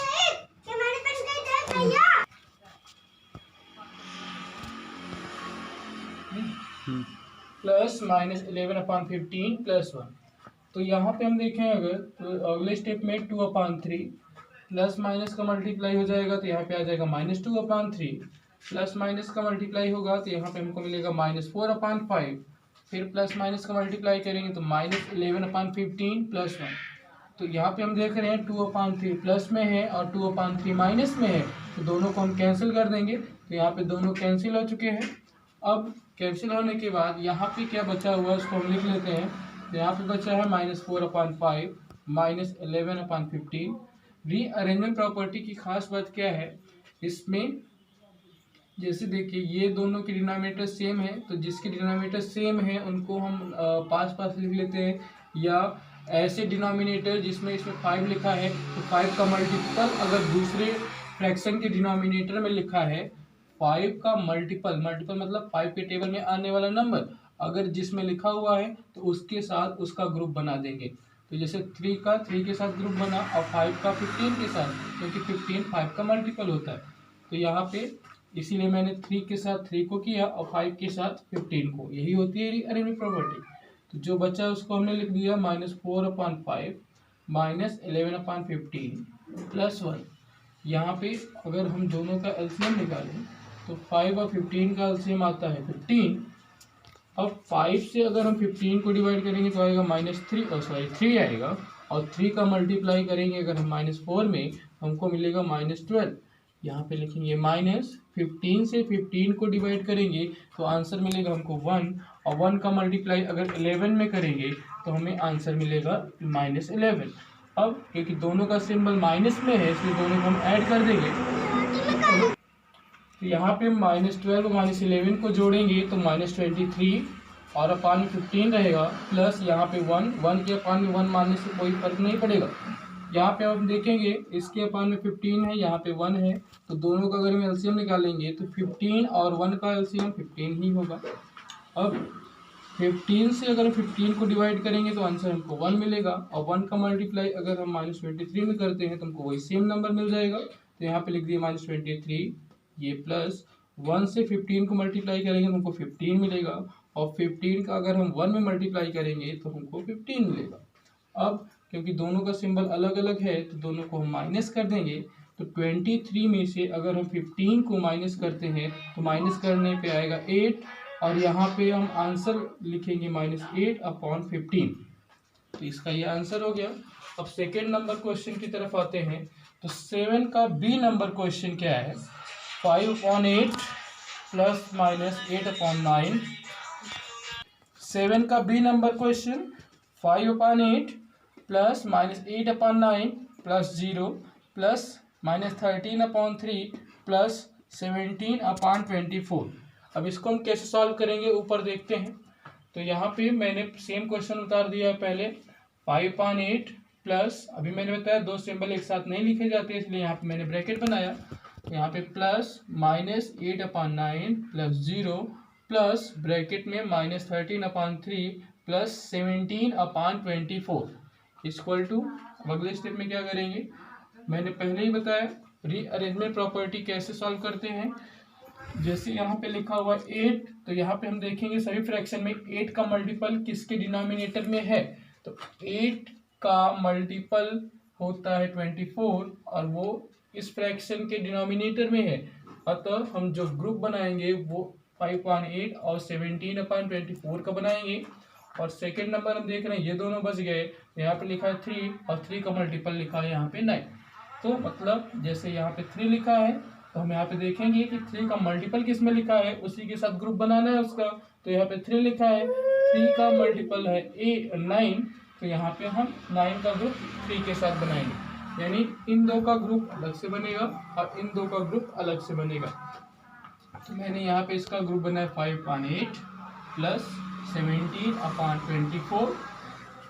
Speaker 1: -11/15 प्लस 1। तो यहाँ पे हम देखें अगर तो अगले स्टेप में 2/3 प्लस माइनस का मल्टीप्लाई हो जाएगा तो यहाँ पे आ जाएगा -2/3, प्लस माइनस का मल्टीप्लाई होगा तो यहाँ पे हमको मिलेगा -4/5, फिर प्लस माइनस का मल्टीप्लाई करेंगे तो -11/15 प्लस 1। तो यहाँ पे हम देख रहे हैं 2/3 प्लस में है और 2/3 माइनस में है, तो दोनों को हम कैंसिल कर देंगे, तो यहाँ पे दोनों कैंसिल हो चुके हैं। अब कैंसिल होने के बाद यहाँ पे क्या बचा हुआ है उसको हम लिख लेते हैं। तो यहाँ पे बचा है -4/5 -11/15। रीअरेंजमेंट प्रॉपर्टी की खास बात क्या है, इसमें जैसे देखिए ये दोनों के डिनोमिनेटर सेम है, तो जिसके डिनोमिनेटर सेम है उनको हम पास पास लिख लेते हैं, या ऐसे डिनोमिनेटर जिसमें इसमें 5 लिखा है तो 5 का मल्टीपल अगर दूसरे फ्रैक्शन के डिनोमिनेटर में लिखा है 5 का मल्टीपल, मल्टीपल मतलब 5 के टेबल में आने वाला नंबर अगर जिसमें लिखा हुआ है तो उसके साथ उसका ग्रुप बना देंगे। तो जैसे 3 का 3 के साथ ग्रुप बना और 5 का 15 के साथ, क्योंकि 15 5 का मल्टीपल होता है। तो यहाँ पे इसीलिए मैंने 3 के साथ 3 को किया और 5 के साथ 15 को, यही होती है अरेंजमेंट प्रॉपर्टी। तो जो बचा उसको हमने लिख दिया -4/5 -11/15 +1। यहाँ पे अगर हम दोनों का एलसीएम निकालें तो 5 और 15 का एलसीएम आता है 15। अब 5 से अगर हम 15 को डिवाइड करेंगे तो आएगा -3 आएगा, और 3 का मल्टीप्लाई करेंगे अगर हम -4 में हमको मिलेगा -12। यहाँ पे लिखेंगे -15 से 15 को डिवाइड करेंगे तो आंसर मिलेगा हमको 1, और 1 का मल्टीप्लाई अगर 11 में करेंगे तो हमें आंसर मिलेगा -11। अब क्योंकि दोनों का सिंबल माइनस में है इसलिए दोनों को हम ऐड कर देंगे। तो यहाँ पे -12 और -11 को जोड़ेंगे तो -23 और अपान 15 रहेगा, प्लस यहाँ पे 1 के अपान में 1 मानने से कोई फर्क नहीं पड़ेगा। यहाँ पे हम देखेंगे इसके अपान में 15 है, यहाँ पे 1 है, तो दोनों का अगर हम एलसीएम निकालेंगे तो 15 और 1 का एलसीएम 15 ही होगा। अब 15 से अगर 15 को डिवाइड करेंगे तो आंसर हमको 1 मिलेगा, और 1 का मल्टीप्लाई अगर हम -23 में करते हैं तो हमको वही सेम नंबर मिल जाएगा। तो यहाँ पे लिख दिया -23, ये प्लस 1 से 15 को मल्टीप्लाई करेंगे तो हमको 15 मिलेगा, और 15 का अगर हम 1 में मल्टीप्लाई करेंगे तो हमको 15 मिलेगा। अब क्योंकि दोनों का सिंबल अलग अलग है तो दोनों को हम माइनस कर देंगे। तो 23 में से अगर हम 15 को माइनस करते हैं तो माइनस करने पे आएगा 8, और यहाँ पे हम आंसर लिखेंगे -8/15। तो इसका ये आंसर हो गया। अब सेकेंड नंबर क्वेश्चन की तरफ आते हैं। तो 7 का बी नंबर क्वेश्चन क्या है? 5/8 प्लस -8/9। 7 का B number question 5/8 plus -8/9 plus 0 plus -13/3 plus 17/24। अब इसको हम कैसे सॉल्व करेंगे ऊपर देखते हैं। तो यहाँ पे मैंने सेम क्वेश्चन उतार दिया है पहले। 5/8 प्लस, अभी मैंने बताया दो सिंबल एक साथ नहीं लिखे जाते इसलिए यहाँ पे मैंने ब्रैकेट बनाया। तो यहाँ पे प्लस -8/9 प्लस 0 प्लस ब्रैकेट में -13/3 प्लस 17/24 इक्वल टू। अगले स्टेप में क्या करेंगे, मैंने पहले ही बताया रीअरेंजमेंट प्रॉपर्टी कैसे सॉल्व करते हैं। जैसे यहाँ पे लिखा हुआ 8, तो यहाँ पे हम देखेंगे सभी फ्रैक्शन में 8 का मल्टीपल किसके डिनोमिनेटर में है। तो 8 का मल्टीपल होता है 24 और वो इस फ्रैक्शन के डिनोमिनेटर में है। अतः हम जो ग्रुप बनाएंगे वो 5/8 और 17/24 का बनाएंगे। और सेकेंड नंबर हम देख रहे हैं ये दोनों बच गए। यहाँ पे लिखा है 3 और 3 का मल्टीपल लिखा है यहाँ पे 9। तो मतलब जैसे यहाँ पे 3 लिखा है तो हम यहाँ पे देखेंगे कि 3 का मल्टीपल किस में लिखा है उसी के साथ ग्रुप बनाना है उसका। तो यहाँ पे 3 लिखा है, 3 का मल्टीपल है 9, तो यहाँ पे हम 9 का ग्रुप 3 के साथ बनाएंगे। यानी इन दो का ग्रुप अलग से बनेगा और इन दो का ग्रुप अलग से बनेगा। तो मैंने यहाँ पे इसका ग्रुप बनाया 5/8 प्लस 17/24।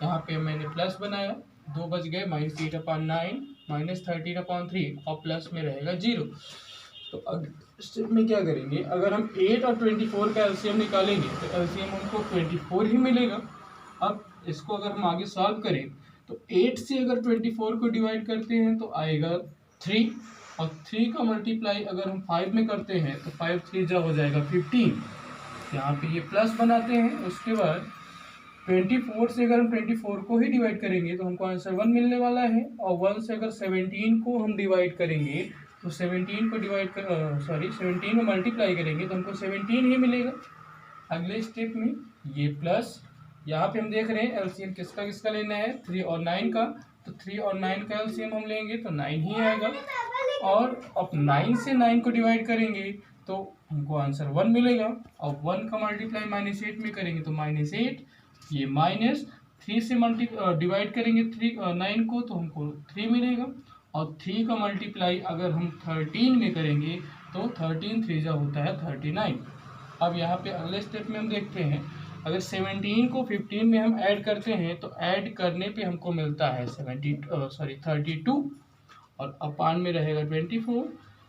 Speaker 1: यहाँ पे मैंने प्लस बनाया, दो बच गए, -8/9 -13/3 और प्लस में रहेगा 0। तो अब स्टेप में क्या करेंगे, अगर हम 8 और 24 का एलसीएम निकालेंगे तो एलसीएम हमको 24 ही मिलेगा। अब इसको अगर हम आगे सॉल्व करें तो 8 से अगर 24 को डिवाइड करते हैं तो आएगा 3, और 3 का मल्टीप्लाई अगर हम 5 में करते हैं तो 5 3 जा हो जाएगा 15। यहाँ पे ये प्लस बनाते हैं। उसके बाद 24 से अगर हम 24 को ही डिवाइड करेंगे तो हमको आंसर 1 मिलने वाला है, और 1 से अगर 17 को हम डिवाइड करेंगे तो 17 को 17 में मल्टीप्लाई करेंगे तो हमको 17 ही मिलेगा। अगले स्टेप में ये प्लस, यहाँ पे हम देख रहे हैं एलसीएम किसका किसका लेना है, 3 और 9 का। तो 3 और 9 का एलसीएम हम लेंगे तो 9 ही आएगा, और अब 9 से 9 को डिवाइड करेंगे तो हमको आंसर 1 मिलेगा, और 1 का मल्टीप्लाई -8 में करेंगे तो -8, ये -3 से डिवाइड करेंगे 9 को तो हमको 3 मिलेगा, और 3 का मल्टीप्लाई अगर हम 13 में करेंगे तो 13 3 होता है 39। अब यहाँ पे अगले स्टेप में हम देखते हैं, अगर 17 को 15 में हम ऐड करते हैं तो ऐड करने पे हमको मिलता है 32 और अपान में रहेगा 24।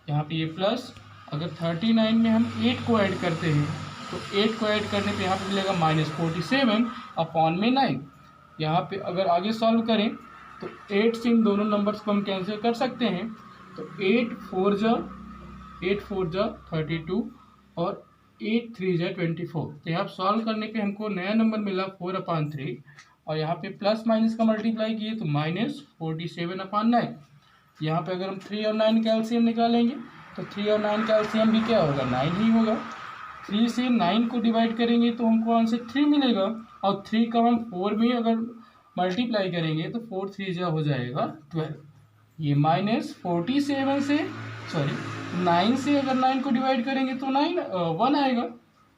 Speaker 1: यहाँ पे ये प्लस, अगर 39 में हम 8 को ऐड करते हैं तो 8 को ऐड करने पे यहाँ पे मिलेगा -47 अपॉन में 9। यहाँ पे अगर आगे सॉल्व करें तो 8 से इन दोनों नंबर्स को हम कैंसिल कर सकते हैं, तो 8 4 जा 32 और 8 3 जा 24। तो यहाँ सॉल्व करने पे हमको नया नंबर मिला 4/3 और यहाँ पे प्लस माइनस का मल्टीप्लाई किए तो -47/9। यहाँ पे अगर हम 3 और 9 का एलसीएम निकालेंगे तो 3 और 9 का एलसीएम भी क्या होगा, 9 ही होगा। 3 से 9 को डिवाइड करेंगे तो हमको आंसर 3 मिलेगा और 3 का हम 4 में अगर मल्टीप्लाई करेंगे तो 4 3 जा हो जाएगा 12। ये -47 से 9 से अगर 9 को डिवाइड करेंगे तो 1 आएगा।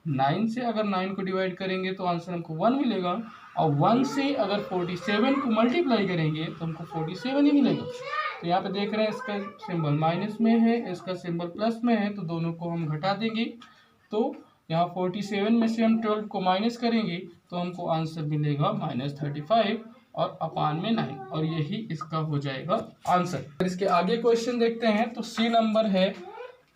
Speaker 1: 9 से अगर 9 को डिवाइड करेंगे तो आंसर हमको 1 मिलेगा और 1 से अगर 47 को मल्टीप्लाई करेंगे तो हमको 47 ही मिलेगा। तो यहाँ पे देख रहे हैं इसका सिंबल माइनस में है, इसका सिंबल प्लस में है, तो दोनों को हम घटा देंगे। तो यहाँ 47 में से हम 12 को माइनस करेंगे तो हमको आंसर मिलेगा -35 और अपान में 9 और यही इसका हो जाएगा आंसर। अगर इसके आगे क्वेश्चन देखते हैं तो सी नंबर है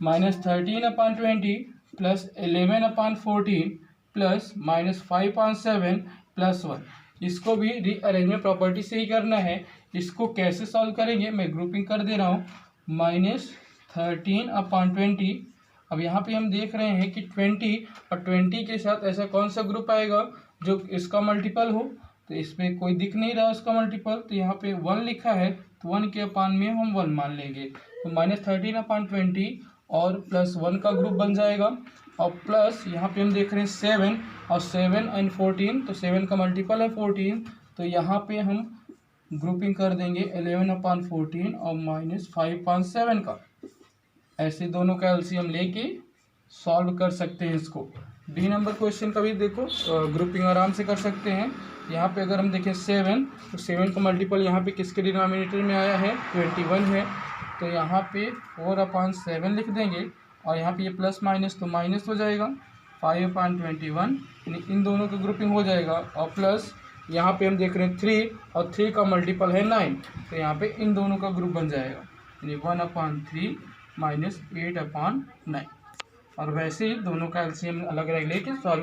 Speaker 1: -13/20 प्लस 11/14 प्लस -5/7 प्लस 1। इसको भी रीअरेंजमेंट प्रॉपर्टी से ही करना है। इसको कैसे सॉल्व करेंगे मैं ग्रुपिंग कर दे रहा हूँ। -13/20, अब यहाँ पे हम देख रहे हैं कि 20 और 20 के साथ ऐसा कौन सा ग्रुप आएगा जो इसका मल्टीपल हो, तो इसमें कोई दिख नहीं रहा उसका मल्टीपल, तो यहाँ पे 1 लिखा है तो 1 के अपान में हम 1 मान लेंगे। तो -13/20 और प्लस 1 का ग्रुप बन जाएगा और प्लस यहाँ पे हम देख रहे हैं 7 और 7 एंड 14, तो 7 का मल्टीपल है 14, तो यहाँ पे हम ग्रुपिंग कर देंगे 11/14 और -5/7 का। ऐसे दोनों का एलसीएम लेके सॉल्व कर सकते हैं इसको। डी नंबर क्वेश्चन का भी देखो ग्रुपिंग आराम से कर सकते हैं। यहाँ पे अगर हम देखें 7, तो 7 का मल्टीपल यहाँ पे किसके डिनोमिनेटर में आया है, 21 है, तो यहाँ पे 4/7 लिख देंगे और यहाँ पे ये प्लस माइनस तो माइनस हो जाएगा 5/21, यानी इन दोनों का ग्रुपिंग हो जाएगा। और प्लस यहाँ पे हम देख रहे हैं 3 और 3 का मल्टीपल है 9, तो यहाँ पे इन दोनों का ग्रुप बन जाएगा, यानी 1/3 -8/9। और वैसे ही दोनों का एलसीएम अलग अलग लेके सॉल्व